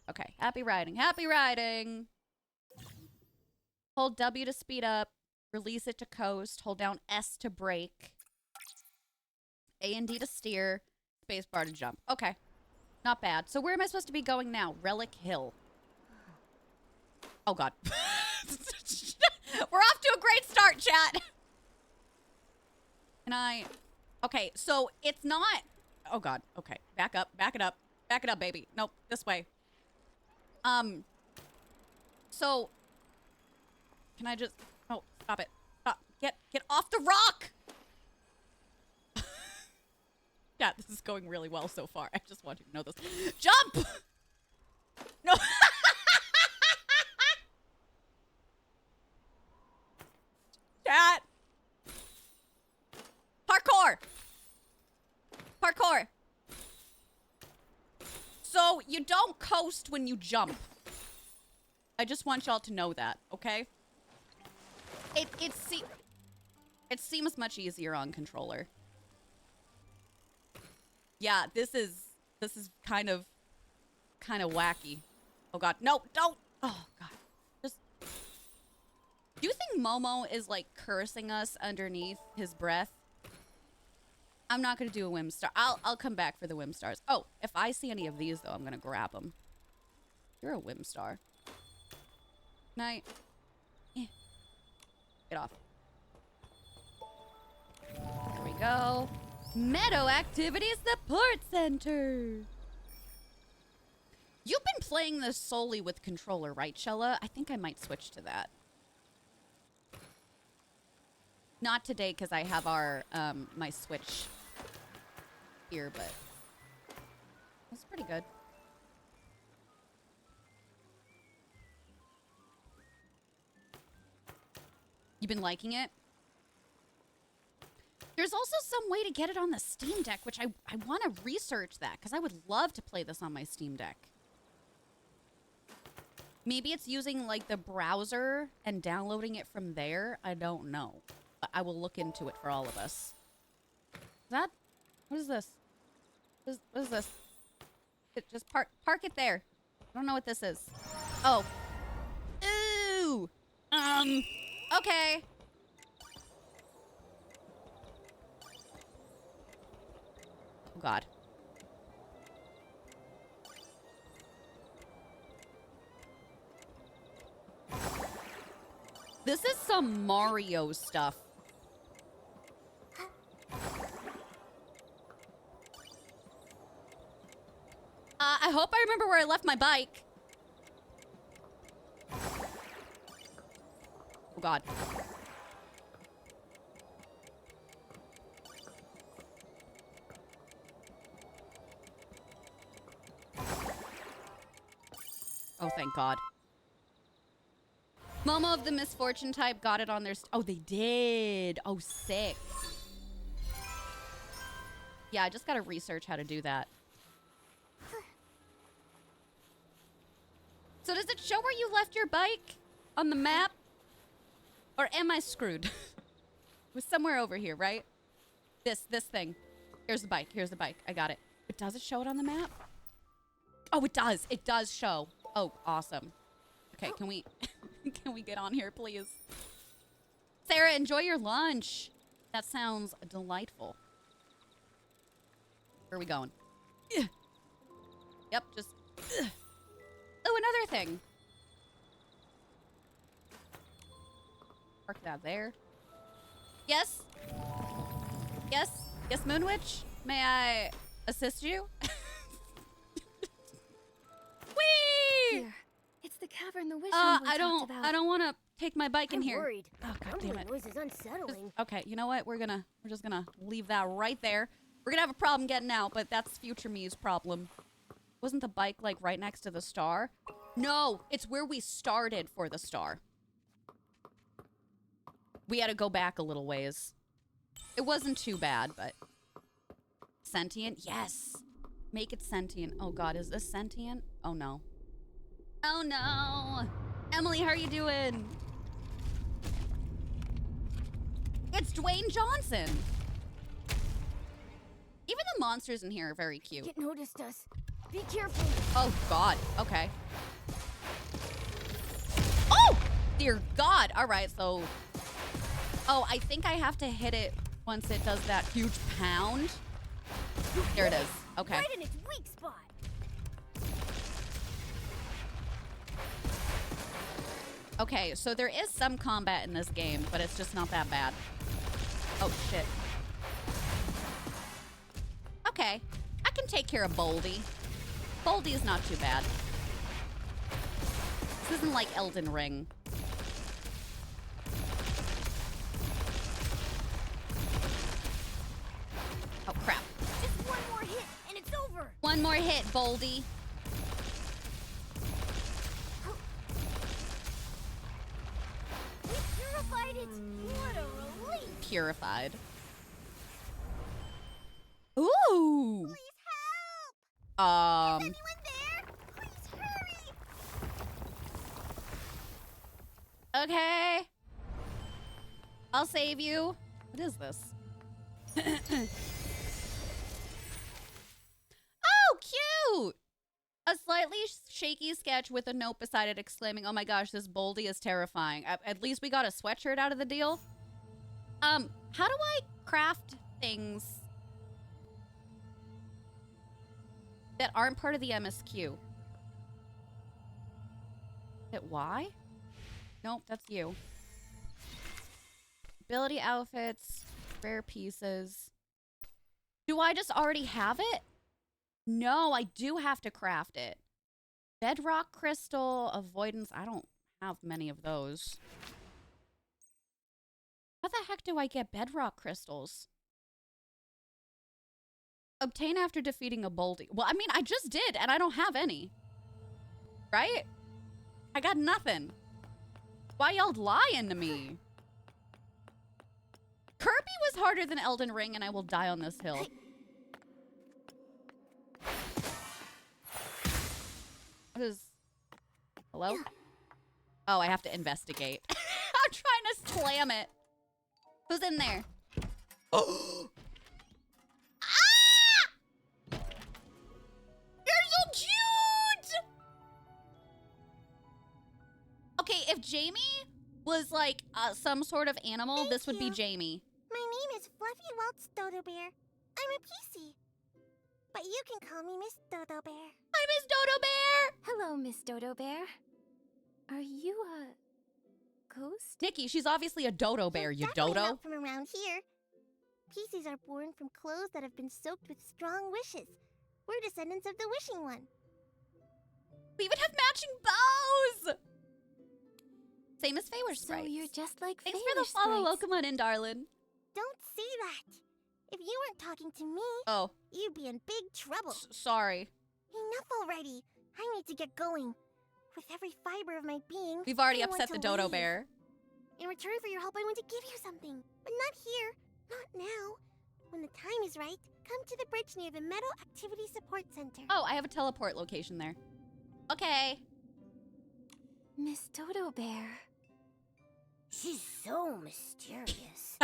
Okay. Happy riding. Happy riding. Hold W to speed up. Release it to coast. Hold down S to brake. A and D to steer. Spacebar to jump. Okay. Not bad. So where am I supposed to be going now? Relic Hill. Oh, God. We're off to a great start, chat. Can I... Okay, so it's not... Oh, God. Okay. Back up. Back it up. Back it up, baby. Nope. This way. So... Can I just... Oh, stop it. Stop. Get off the rock! Yeah, this is going really well so far. I just want you to know this. Jump! No. Chat. Parkour. Parkour. So you don't coast when you jump. I just want y'all to know that, okay? It seems much easier on controller. Yeah, this is kind of wacky. Oh god, no, don't. Oh god. Just do you think Momo is like cursing us underneath his breath? I'm not gonna do a whim star. I'll come back for the whim stars. Oh, if I see any of these though, I'm gonna grab them. You're a whim star. Night. Get off. There we go. Meadow Activities Support Center. You've been playing this solely with controller, right, Shella? I think I might switch to that. Not today, because I have our, my Switch here, but it's pretty good. You been liking it? There's also some way to get it on the Steam Deck, which I want to research that, because I would love to play this on my Steam Deck. Maybe it's using, like, the browser and downloading it from there. I don't know. But I will look into it for all of us. What is this? What is this? Just park it there. I don't know what this is. Oh. Ooh. Okay. Oh, God. This is some Mario stuff. I hope I remember where I left my bike. Oh, God. Oh, thank God. Momo of the Misfortune type got it on their... Oh, they did. Oh, sick. Yeah, I just gotta research how to do that. So does it show where you left your bike on the map? Or am I screwed? It was somewhere over here, right? This thing. Here's the bike. Here's the bike. I got it. But does it show it on the map? Oh, it does. It does show. Oh, awesome. Okay, can we can we get on here, please? Sarah, enjoy your lunch. That sounds delightful. Where are we going? Ugh. Yep, just... Ugh. Oh, another thing. Park that there. Yes? Yes? Yes, Moonwitch? May I assist you? Whee! Here. It's the cavern the wish envoy talked about. I don't want to take my bike in here. Worried. Oh, God damn Rumbling it. noise is unsettling. Okay, you know what? We're just gonna leave that right there. We're gonna have a problem getting out, but that's future me's problem. Wasn't the bike, like, right next to the star? No, it's where we started for the star. We had to go back a little ways. It wasn't too bad, but... Sentient? Yes! Make it sentient. Oh, God, is this sentient? Oh, no. Oh, no! Emily, how are you doing? It's Dwayne Johnson! Even the monsters in here are very cute. It noticed us. Be careful. Oh, God. Okay. Oh! Dear God. All right, so... Oh, I think I have to hit it once it does that huge pound. There it is. Okay. Right in its weak spot. Okay, so there is some combat in this game, but it's just not that bad. Oh, shit. Okay. I can take care of Boldy. Boldy is not too bad. This isn't like Elden Ring. Oh, crap. Just one more hit and it's over. One more hit, Boldy. We purified it. What a relief. Purified. Ooh. Please help. Um. Anyone there? Please hurry. Okay. I'll save you. What is this? Oh, cute! A slightly shaky sketch with a note beside it exclaiming, "Oh my gosh, this Boldy is terrifying." At least we got a sweatshirt out of the deal. How do I craft things that aren't part of the MSQ? Hit Y? Nope, that's you. Ability outfits, rare pieces. Do I just already have it? No, I do have to craft it. Bedrock crystal, avoidance. I don't have many of those. How the heck do I get bedrock crystals? Obtain after defeating a Boldy. Well, I mean, I just did, and I don't have any. Right? I got nothing. Why y'all lying to me? Kirby was harder than Elden Ring, and I will die on this hill. What is... Hello? Oh, I have to investigate. I'm trying to slam it. Who's in there? Oh! Ah! You're so cute! Okay, if Jamie was like some sort of animal, this would be Jamie. My name is Fluffy Welts Dodo Bear. I'm a PC. But you can call me Miss Dodo Bear. Hi, Miss Dodo Bear! Hello, Miss Dodo Bear. Are you a ghost? Nikki, she's obviously a dodo bear, you Definitely dodo. not from around here. PCs are born from clothes that have been soaked with strong wishes. We're descendants of the wishing one. We even have matching bows! Same as Feywish So sprites. you're just like Thanks for the Feywish follow, sprites. welcome on in, darling. Don't say that. If you weren't talking to me, Oh, you'd be in big trouble. sorry. Enough already. I need to get going. With every fiber of my being, We've already I want upset the to dodo leave. bear. In return for your help, I want to give you something. But not here. Not now. When the time is right, come to the bridge near the Meadow Activity Support Center. Oh, I have a teleport location there. Okay. Miss Dodo Bear. She's so mysterious.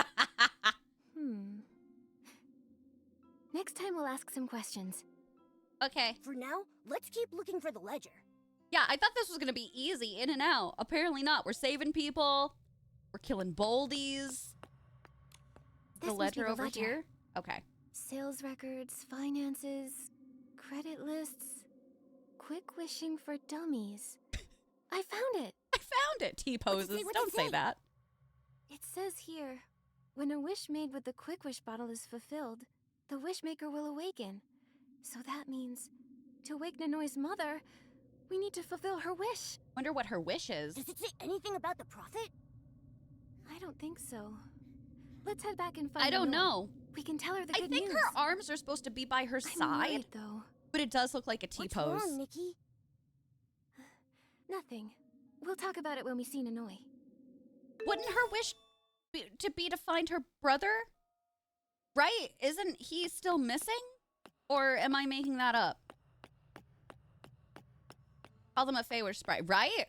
Next time we'll ask some questions. Okay. For now, let's keep looking for the ledger. Yeah, I thought this was gonna be easy, in and out. Apparently not. We're saving people. We're killing boldies. The This must be ledger the over ledger. here. Okay. Sales records, finances, credit lists, quick wishing for dummies. I found it. I found it. T-poses. What's it Don't say say? that. It says here, when a wish made with the quick wish bottle is fulfilled, the wishmaker will awaken. So that means, to wake Nanoi's mother, we need to fulfill her wish. Wonder what her wish is. Does it say anything about the prophet? I don't think so. Let's head back and find I don't Nanoi. know. We can tell her the I good think news. her arms are supposed to be by her I'm side, worried, though. but it does look like a What's T-pose. wrong, Nikki? Nothing. We'll talk about it when we see Nanoi. Wouldn't her wish be to find her brother? Right? Isn't he still missing? Or am I making that up? Call them a Feywish sprite, right?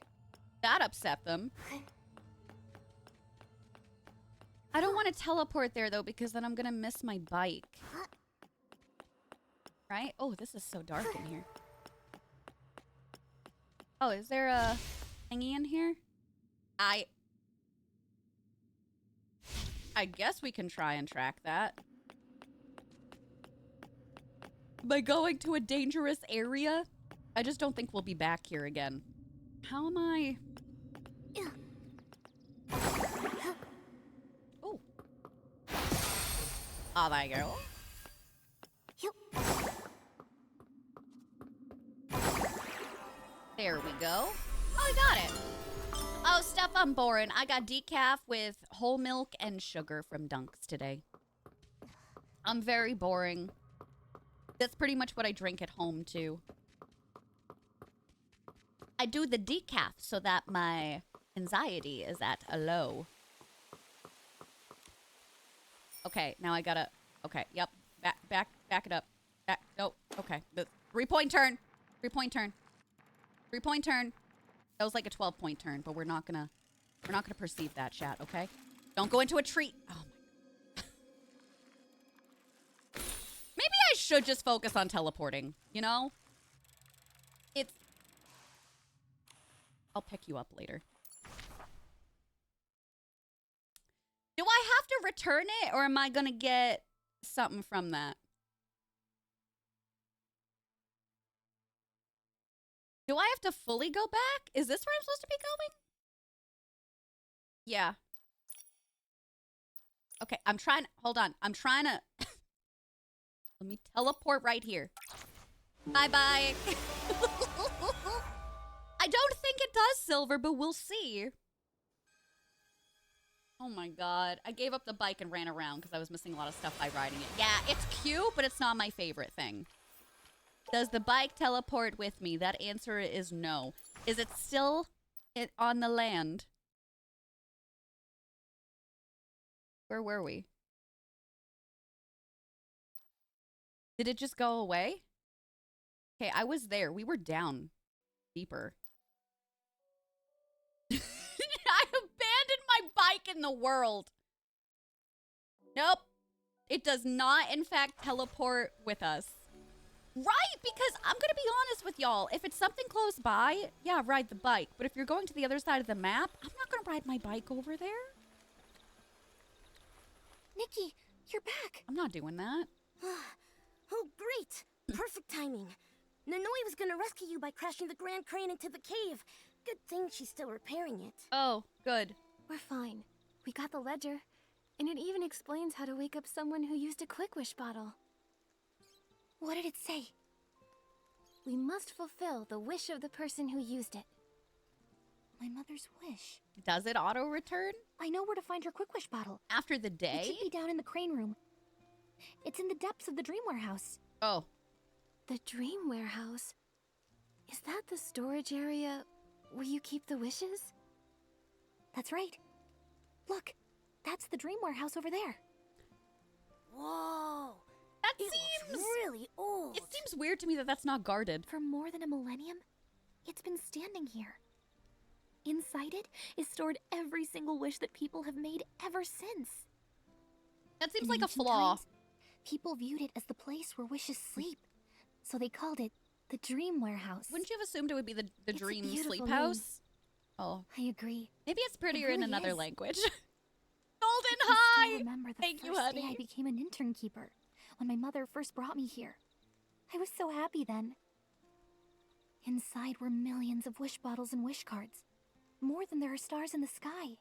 That upset them. I don't want to teleport there, though, because then I'm going to miss my bike. Right? Oh, this is so dark in here. Oh, is there a thingy in here? I guess we can try and track that. By going to a dangerous area? I just don't think we'll be back here again. How am I? Oh. Oh, there you go. There we go. Oh, I got it. Oh, stuff I'm boring. I got decaf with whole milk and sugar from Dunks today. I'm very boring. That's pretty much what I drink at home, too. I do the decaf so that my anxiety is at a low. Okay, now I gotta... Okay, yep. Back it up. No, okay. The 3-point turn. 3-point turn. 3-point turn. That was like a 12-point turn, but we're not gonna perceive that, chat, okay? Don't go into a tree. Oh my. Maybe I should just focus on teleporting, you know? I'll pick you up later. Do I have to return it, or am I gonna get something from that? Do I have to fully go back? Is this where I'm supposed to be going? Yeah. Okay, I'm trying... Hold on. I'm trying to... Let me teleport right here. Bye-bye. I don't think it does, Silver, but we'll see. Oh my god. I gave up the bike and ran around because I was missing a lot of stuff by riding it. Yeah, it's cute, but it's not my favorite thing. Does the bike teleport with me? That answer is no. Is it still on the land? Where were we? Did it just go away? Okay, I was there. We were down deeper. I abandoned my bike in the world. Nope. It does not, in fact, teleport with us. Right, because I'm going to be honest with y'all. If it's something close by, yeah, ride the bike. But if you're going to the other side of the map, I'm not going to ride my bike over there. Nikki, you're back. I'm not doing that. Oh, great. Perfect timing. Nanoi was gonna rescue you by crashing the Grand Crane into the cave. Good thing she's still repairing it. Oh, good. We're fine. We got the ledger, and it even explains how to wake up someone who used a Quick Wish bottle. What did it say? We must fulfill the wish of the person who used it. My mother's wish. Does it auto-return? I know where to find her Quick Wish bottle. After the It day? should be down in the crane room. It's in the depths of the Dream Warehouse. Oh. The Dream Warehouse? Is that the storage area where you keep the wishes? That's right. Look, that's the Dream Warehouse over there. Whoa. That It seems... looks really old. It seems weird to me that that's not guarded. For more than a millennium, it's been standing here. Inside it is stored every single wish that people have made ever since. That seems In like a ancient flaw. times, people viewed it as the place where wishes sleep, so they called it the Dream Warehouse. Wouldn't you have assumed it would be the It's a dream beautiful sleep name. house? Oh. I agree. Maybe it's prettier in really another is. language. I Golden can still High! remember the Thank you, first day I honey. became an intern keeper, when my mother first brought me here. I was so happy then. Inside were millions of wish bottles and wish cards. More than there are stars in the sky.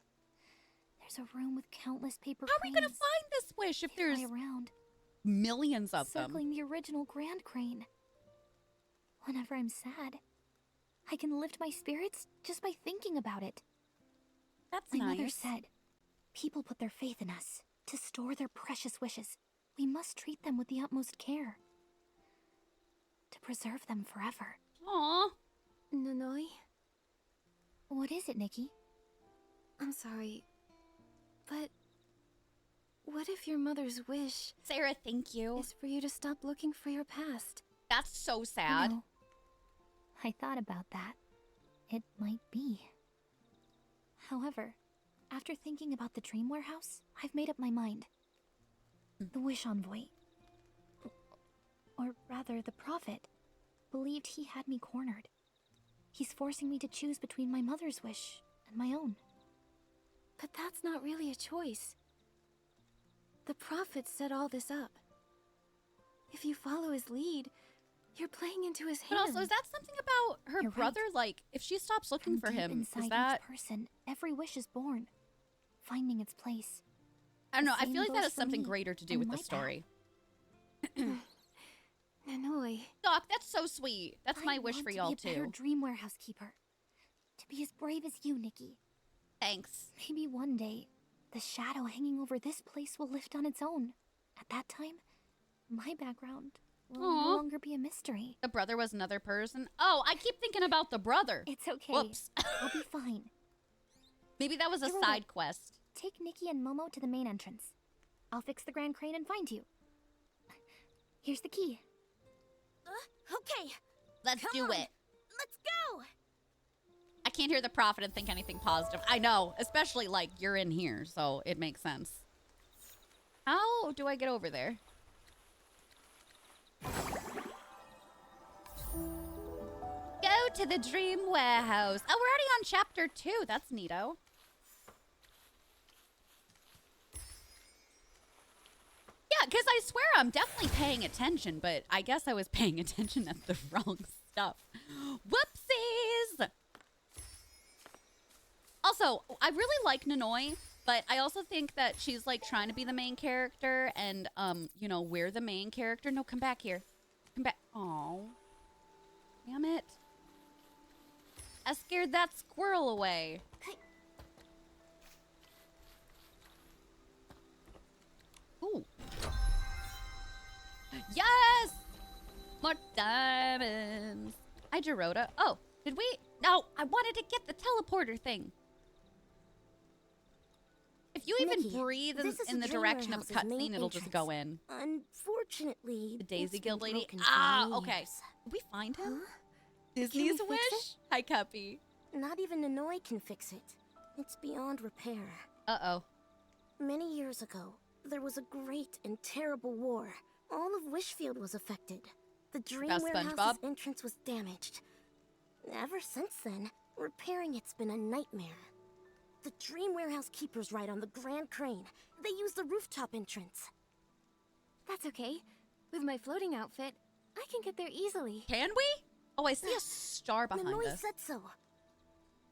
There's a room with countless paper How are we gonna cranes. find this wish if They there's fly around, millions of them? circling the original Grand Crane. Whenever I'm sad, I can lift my spirits just by thinking about it. That's My mother nice. said, people put their faith in us to store their precious wishes. We must treat them with the utmost care. To preserve them forever. Aw. Nanoi? What is it, Nikki? I'm sorry, but what if your mother's wish Sarah, thank you. is for you to stop looking for your past? That's so I sad. know. I thought about that. It might be. However, after thinking about the Dream Warehouse, I've made up my mind. The Wish Envoy, or rather the Prophet, believed he had me cornered. He's forcing me to choose between my mother's wish and my own. But that's not really a choice. The Prophet set all this up. If you follow his lead, you're playing into his But hands. also, is that something about her You're right. brother? Like, if she stops looking From for deep him, inside is that... each person, every wish is born, finding its place. I don't know. I same feel like that goes has for something me greater to do and with my the path. story. Nanoi, Doc, that's so sweet. That's my wish want for to y'all, be a better too. Dream Warehouse keeper. To be as brave as you, Nikki. Thanks. Maybe one day, the shadow hanging over this place will lift on its own. At that time, my background will Aw. no longer be a mystery. The brother was another person? Oh, I keep thinking about the brother. It's okay. Whoops. I'll be fine. Maybe that was a Here, wait. side quest. Take Nikki and Momo to the main entrance. I'll fix the Grand Crane and find you. Here's the key. Okay. Let's do it. Let's go. I can't hear the prophet and think anything positive. I know, especially like you're in here, so it makes sense. How do I get over there? Go to the Dream Warehouse. Oh, we're already on chapter 2. That's neato. Yeah, because I swear I'm definitely paying attention, but I guess I was paying attention at the wrong stuff. Whoopsies! Also, I really like Nanoi, but I also think that she's like trying to be the main character and, you know, we're the main character. No, come back here. Come back. Oh, damn it. I scared that squirrel away. Ooh. Yes! More diamonds. Hi, Gerota. Oh, did we? No, I wanted to get the teleporter thing. If you even Nikki, breathe this is in the the dream direction of a warehouse's main cutscene, it'll just entrance. go in. Unfortunately, The Daisy it's been Guild lady? broken for Ah, many okay. years. Did we find him? Huh? Disney's Can we Wish? fix Hi, Cuppy. Not even Nanoi can fix it. It's beyond repair. Uh-oh. Many years ago, there was a great and terrible war. All of Wishfield was affected. The Dream About Warehouse's SpongeBob? entrance was damaged. Ever since then, repairing it's been a nightmare. The Dream Warehouse keepers ride on the Grand Crane. They use the rooftop entrance. That's okay. With my floating outfit, I can get there easily. Can we? Oh, I see a star behind Nanoi us. said so.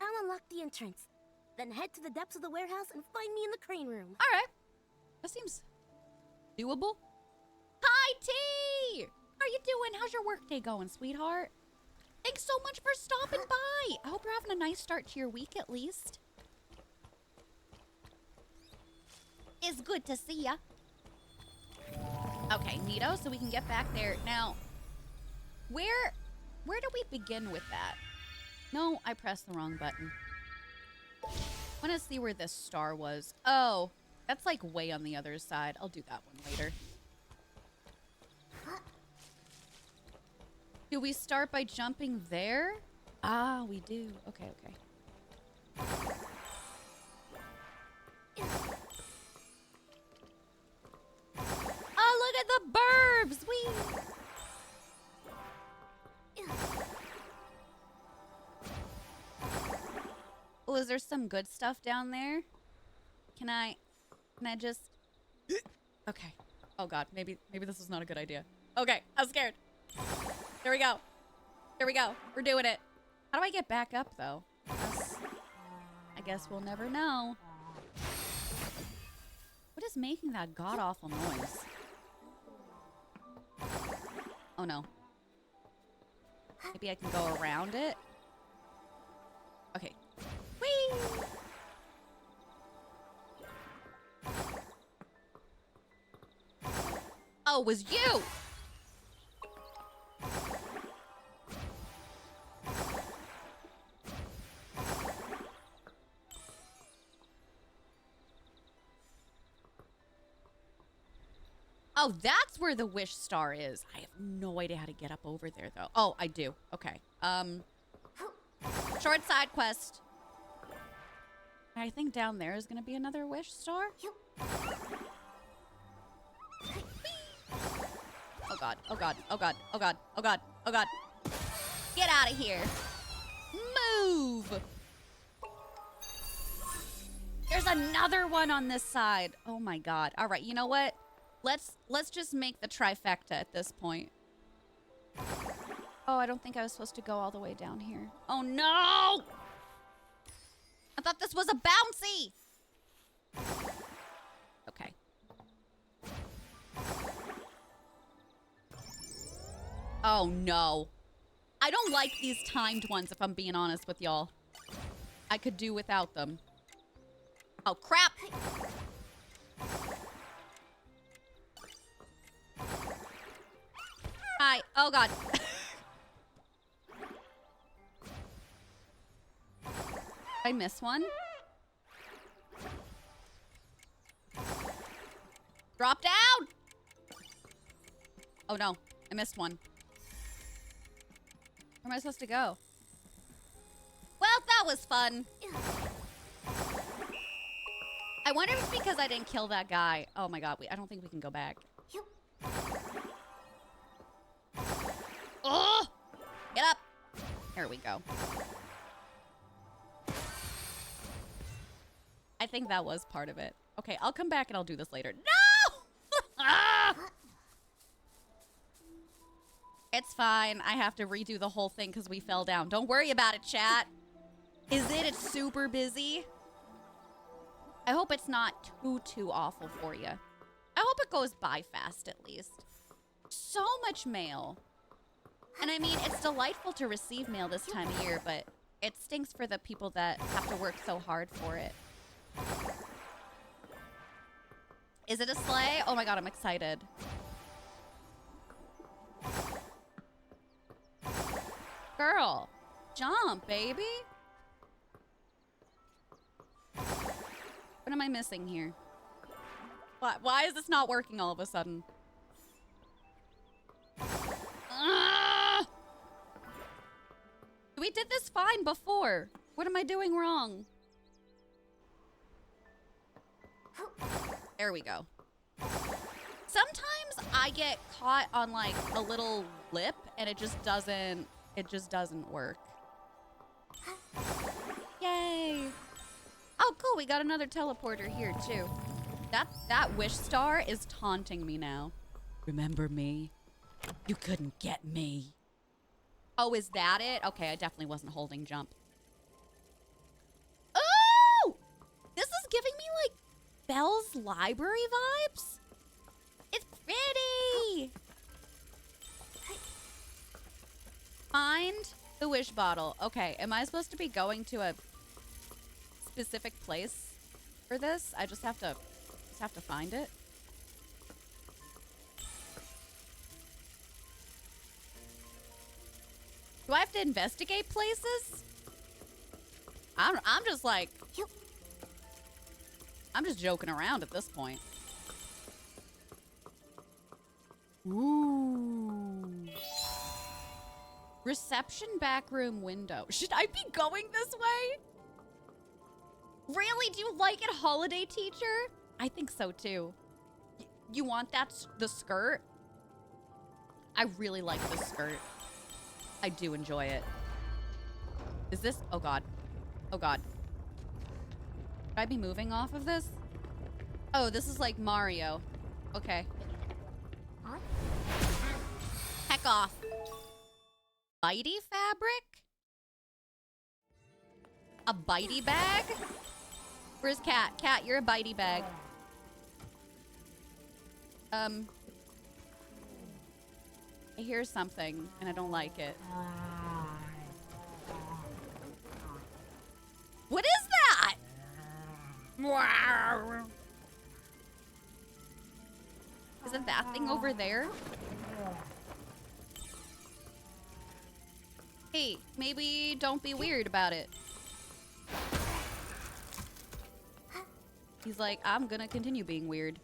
I'll unlock the entrance, then head to the depths of the warehouse and find me in the crane room. All right. That seems doable. Hi, T! How you doing? How's your workday going, sweetheart? Thanks so much for stopping by. I hope you're having a nice start to your week at least. It's good to see ya. Okay, neato, so we can get back there. Now, where do we begin with that? No, I pressed the wrong button. I want to see where this star was. Oh, that's like way on the other side. I'll do that one later. Do we start by jumping there? Ah, we do. Okay, okay. Oh, look at the burbs! Wee! Oh, is there some good stuff down there? Can I just... Okay. Oh god, maybe this is not a good idea. Okay, I'm scared. There we go. There we go. We're doing it. How do I get back up, though? I guess we'll never know. What is making that god-awful noise? Oh, no. Maybe I can go around it? Okay. Whee! Oh, it was you! Oh, that's where the wish star is. I have no idea how to get up over there, though. Oh, I do. Okay. Short side quest. I think down there is going to be another wish star. Oh, God. Oh, God. Oh, God. Oh, God. Oh, God. Oh, God. Get out of here. Move. There's another one on this side. Oh, my God. All right. You know what? Let's just make the trifecta at this point. Oh, I don't think I was supposed to go all the way down here. Oh no! I thought this was a bouncy! Okay. Oh no. I don't like these timed ones, if I'm being honest with y'all. I could do without them. Oh crap! Hi. Oh, God. I miss one. Drop down! Oh, no. I missed one. Where am I supposed to go? Well, that was fun. I wonder if it's because I didn't kill that guy. Oh, my God. I don't think we can go back. Oh! Get up! There we go. I think that was part of it. Okay, I'll come back and I'll do this later. No! Ah! It's fine. I have to redo the whole thing because we fell down. Don't worry about it, chat. Is it? It's super busy. I hope it's not too awful for you. I hope it goes by fast at least. So much mail. And I mean, it's delightful to receive mail this time of year, but It stinks for the people that have to work so hard for it. Is it a sleigh? Oh my god, I'm excited. Girl, jump, baby. What am I missing here? Why is this not working all of a sudden? We did this fine before. What am I doing wrong? There we go. Sometimes I get caught on like a little lip and it just doesn't work. Yay. Oh, cool. We got another teleporter here too. That wish star is taunting me now. Remember me? You couldn't get me. Oh, is that it? Okay, I definitely wasn't holding jump. Oh! This is giving me like Belle's library vibes. It's pretty. Find the wish bottle. Okay, am I supposed to be going to a specific place for this? I just have to find it. Do I have to investigate places? I'm just like, I'm just joking around at this point. Ooh. Reception back room window. Should I be going this way? Really? Do you like it, holiday teacher? I think so too. You want the skirt? I really like this skirt. I do enjoy it. Is this? Oh god. Oh god. Should I be moving off of this? Oh, this is like Mario. Okay. Heck off. Bitey fabric? A bitey bag? Where's Cat? Cat, you're a bitey bag. I hear something and I don't like it. What is that? Is it that thing over there? Hey, maybe don't be weird about it. He's like, I'm gonna continue being weird.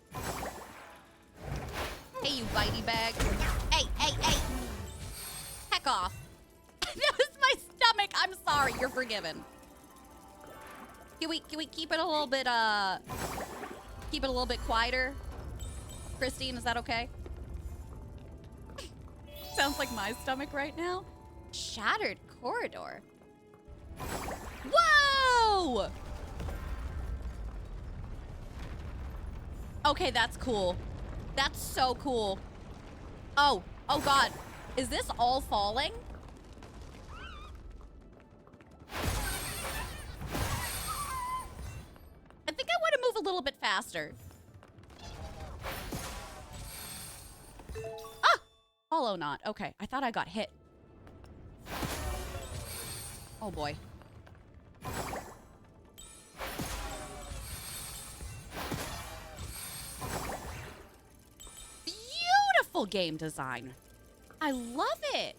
Hey, you bitey bag. Hey, hey, hey. Heck off. That was my stomach. I'm sorry. You're forgiven. Can we keep it a little bit, quieter? Christine, is that okay? Sounds like my stomach right now. Shattered corridor. Whoa! Okay, that's cool. That's so cool. Oh god. Is this all falling? I think I want to move a little bit faster. Ah! Hollow knot. Okay, I thought I got hit. Oh boy. Beautiful game design. I love it.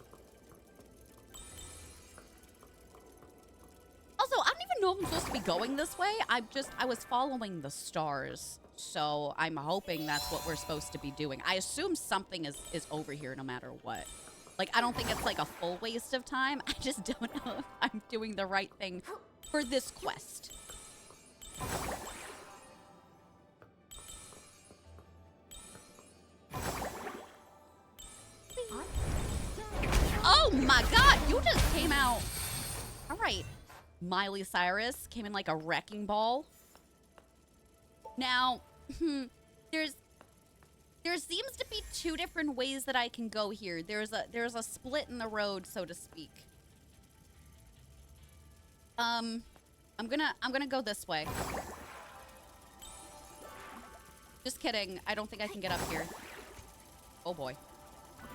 Also, I don't even know if I'm supposed to be going this way. I was following the stars. So I'm hoping that's what we're supposed to be doing. I assume something is over here no matter what. Like, I don't think it's like a full waste of time. I just don't know if I'm doing the right thing for this quest. Oh my god, you just came out. All right. Miley Cyrus came in like a wrecking ball. Now, there seems to be two different ways that I can go here. There's a split in the road, so to speak. I'm gonna go this way. Just kidding. I don't think I can get up here. Oh boy.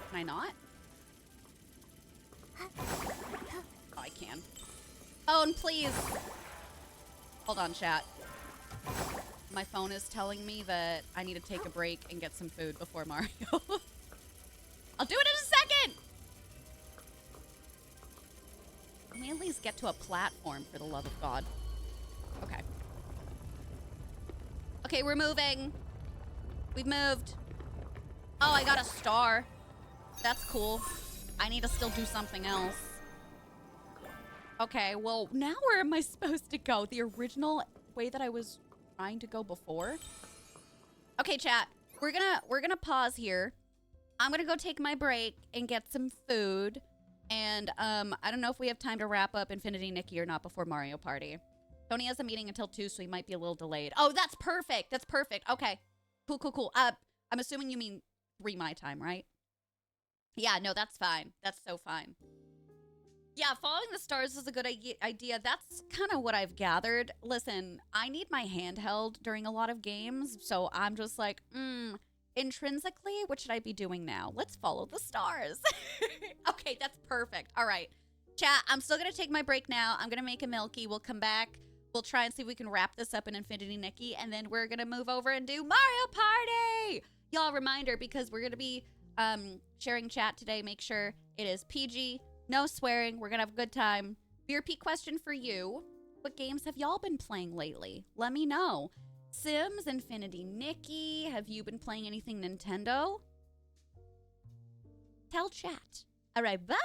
Can I not? Oh, I can. Phone, please. Hold on, chat. My phone is telling me that I need to take a break and get some food before Mario. I'll do it in a second. Let me at least get to a platform, for the love of God. Okay. Okay, we're moving. We've moved. Oh, I got a star. That's cool. I need to still do something else. Okay, well, now where am I supposed to go? The original way that I was trying to go before? Okay, chat. We're gonna pause here. I'm gonna go take my break and get some food. And I don't know if we have time to wrap up Infinity Nikki or not before Mario Party. Tony has a meeting until 2, so he might be a little delayed. Oh, that's perfect. That's perfect. Okay. Cool, cool, cool. I'm assuming you mean 3 my time, right? Yeah, no, that's fine. That's so fine. Yeah, following the stars is a good idea. That's kind of what I've gathered. Listen, I need my handheld during a lot of games, so I'm just like, intrinsically, what should I be doing now? Let's follow the stars. Okay, that's perfect. All right. Chat, I'm still going to take my break now. I'm going to make a Milky. We'll come back. We'll try and see if we can wrap this up in Infinity Nikki, and then we're going to move over and do Mario Party. Y'all, reminder, because we're going to be sharing chat today. Make sure it is PG. No swearing. We're going to have a good time. BRP question for you. What games have y'all been playing lately? Let me know. Sims, Infinity Nikki. Have you been playing anything Nintendo? Tell chat. All right, bye.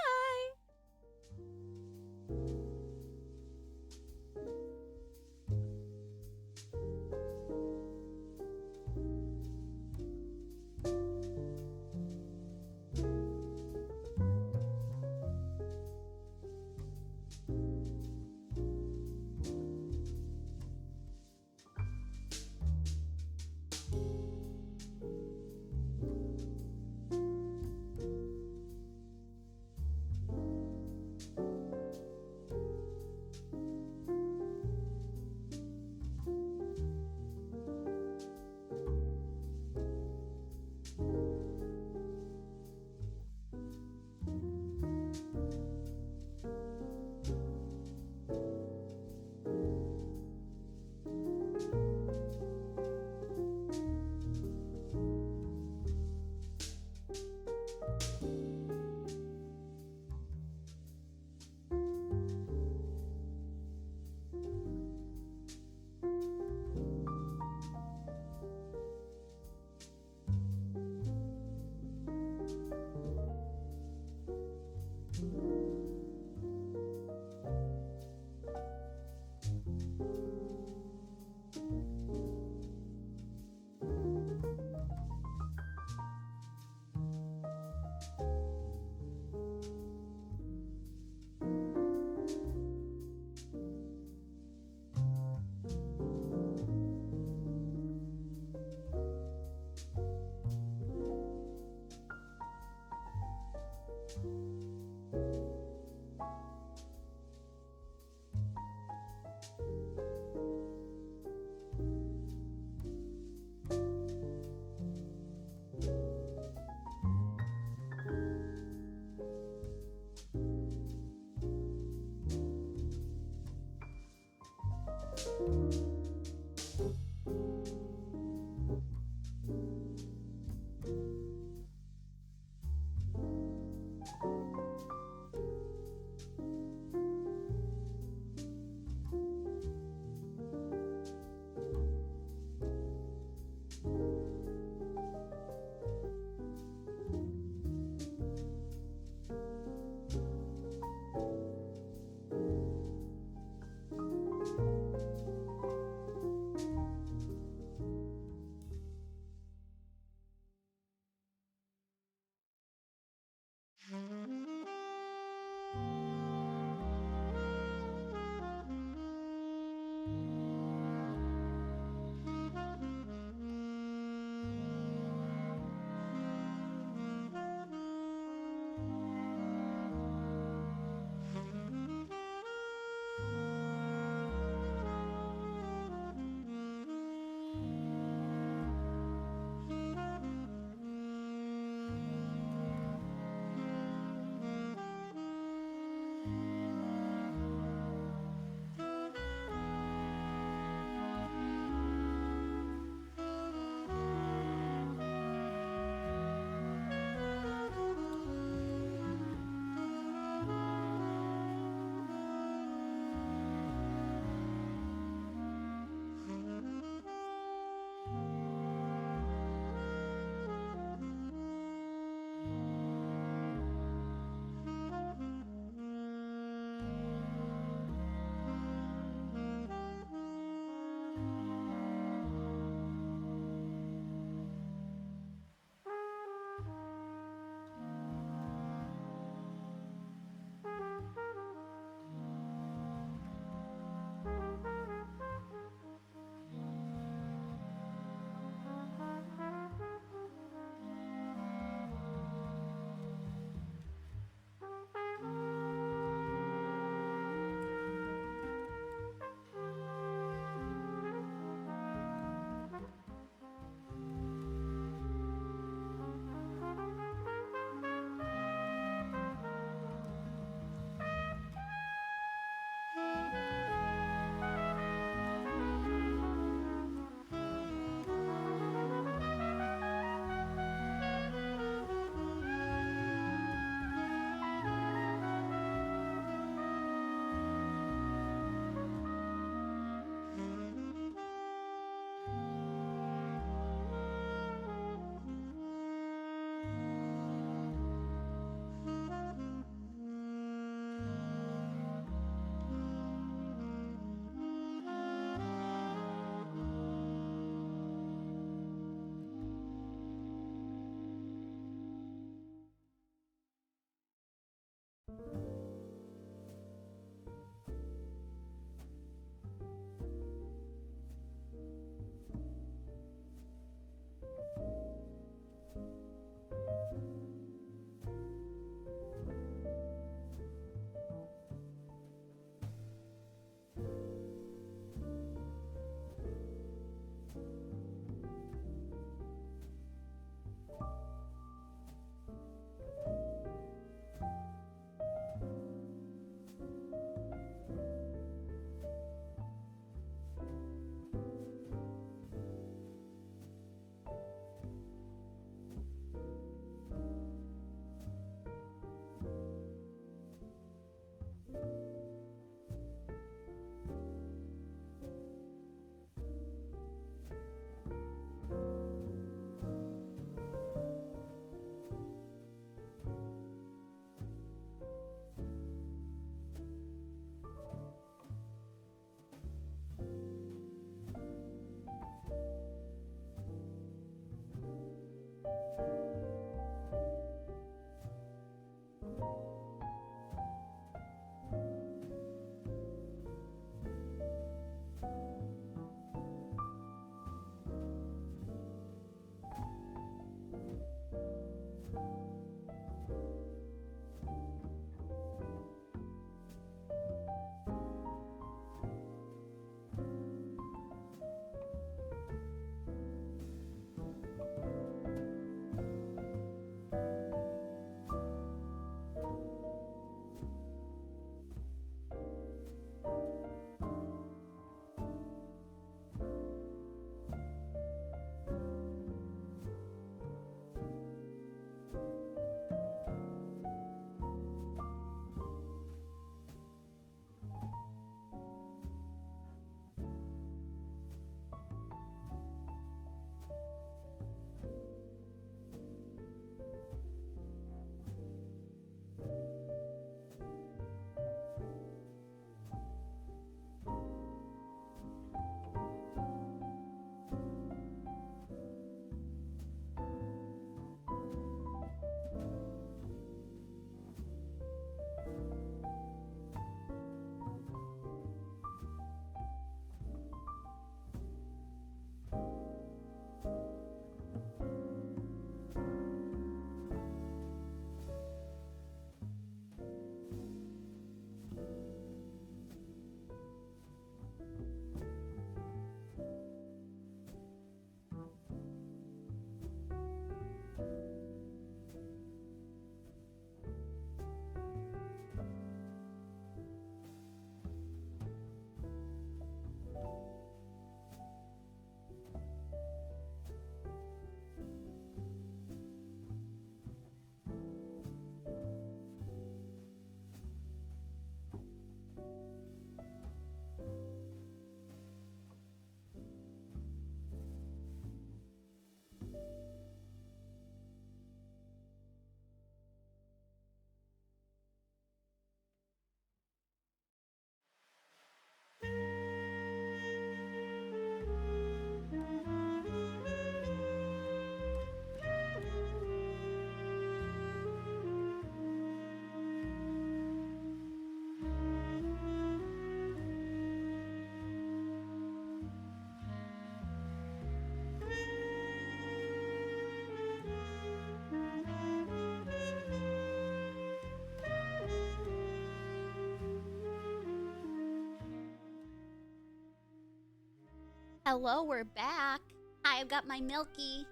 Hello, we're back. Hi, I've got my Milky.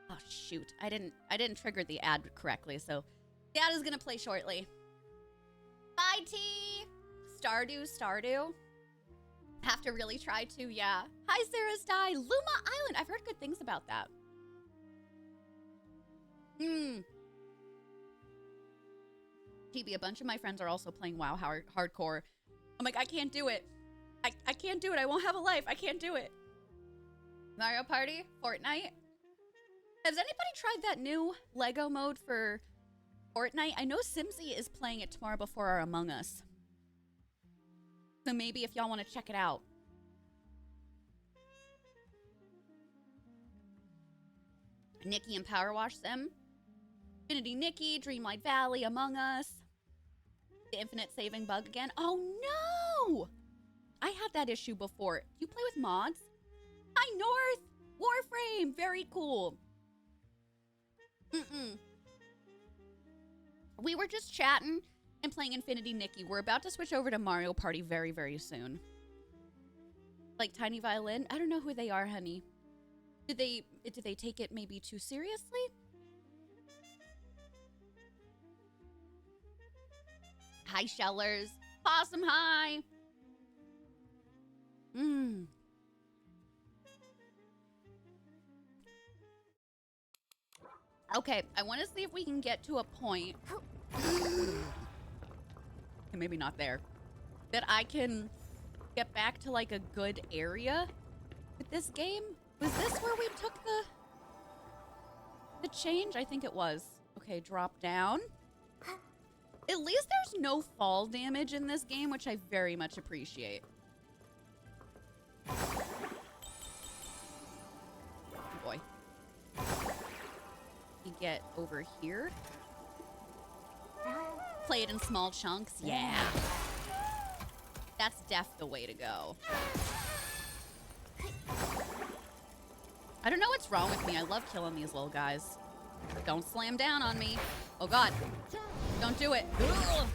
Oh shoot, I didn't trigger the ad correctly, so the ad is gonna play shortly. Bye, T. Stardew. Have to really try to, yeah. Hi, Sarah's Die. Luma Island. I've heard good things about that. GB, a bunch of my friends are also playing WoW hardcore. I'm like, I can't do it. I can't do it. I won't have a life. I can't do it. Mario Party, Fortnite. Has anybody tried that new Lego mode for Fortnite? I know Simsy is playing it tomorrow before our Among Us. So maybe if y'all want to check it out. Nikki and Power Wash Sim. Infinity Nikki, Dreamlight Valley, Among Us. The infinite saving bug again. Oh no! I had that issue before. Do you play with mods? Hi, North! Warframe! Very cool. We were just chatting and playing Infinity Nikki. We're about to switch over to Mario Party very, very soon. Like Tiny Violin? I don't know who they are, honey. Did they take it maybe too seriously? Hi, Shellers. Possum, hi. Okay, I want to see if we can get to a point. Maybe not there. That I can get back to like a good area with this game. Was this where we took the change? I think it was. Okay, drop down. At least there's no fall damage in this game, which I very much appreciate. Oh boy. You get over here. Play it in small chunks. Yeah. That's the way to go. I don't know what's wrong with me. I love killing these little guys. Don't slam down on me. Oh God. Don't do it. Ugh.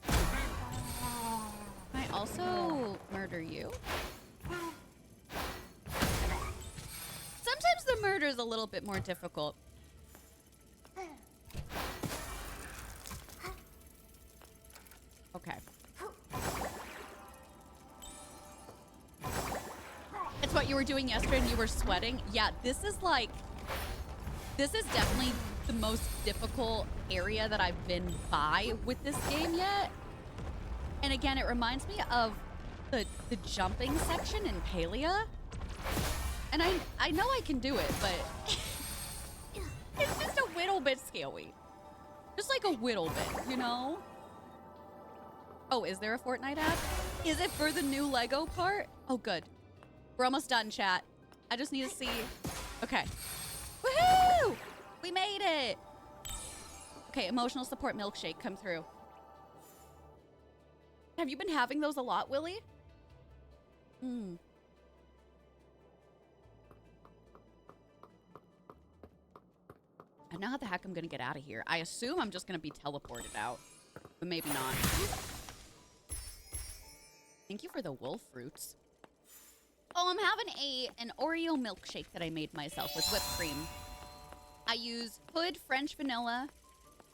Can I also murder you? Sometimes the murder is a little bit more difficult. Okay. It's what you were doing yesterday and you were sweating? Yeah, this is definitely the most difficult area that I've been by with this game yet. And again, it reminds me of the jumping section in Palia. And I know I can do it, but it's just a little bit scary. Just like a little bit, you know? Oh, is there a Fortnite ad? Is it for the new Lego part? Oh, good. We're almost done, chat. I just need to see. Okay. Woohoo! We made it! Okay, emotional support milkshake, come through. Have you been having those a lot, Willie? Hmm. I know how the heck I'm gonna get out of here. I assume I'm just gonna be teleported out, but maybe not. Thank you for the wolf fruits. Oh, I'm having an Oreo milkshake that I made myself with whipped cream. I use Hood French vanilla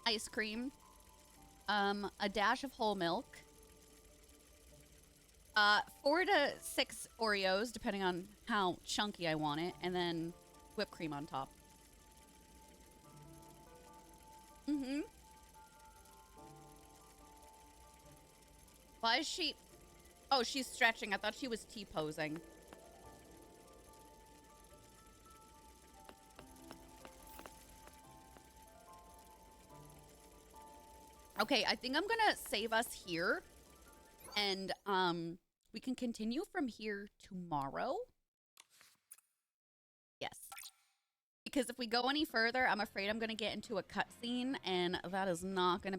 ice cream, a dash of whole milk, 4 to 6 Oreos, depending on how chunky I want it, and then whipped cream on top. Mm-hmm. Why is she... Oh, she's stretching. I thought she was T-posing. Okay, I think I'm gonna save us here. And, we can continue from here tomorrow. Yes. Because if we go any further, I'm afraid I'm gonna get into a cutscene, and that is not gonna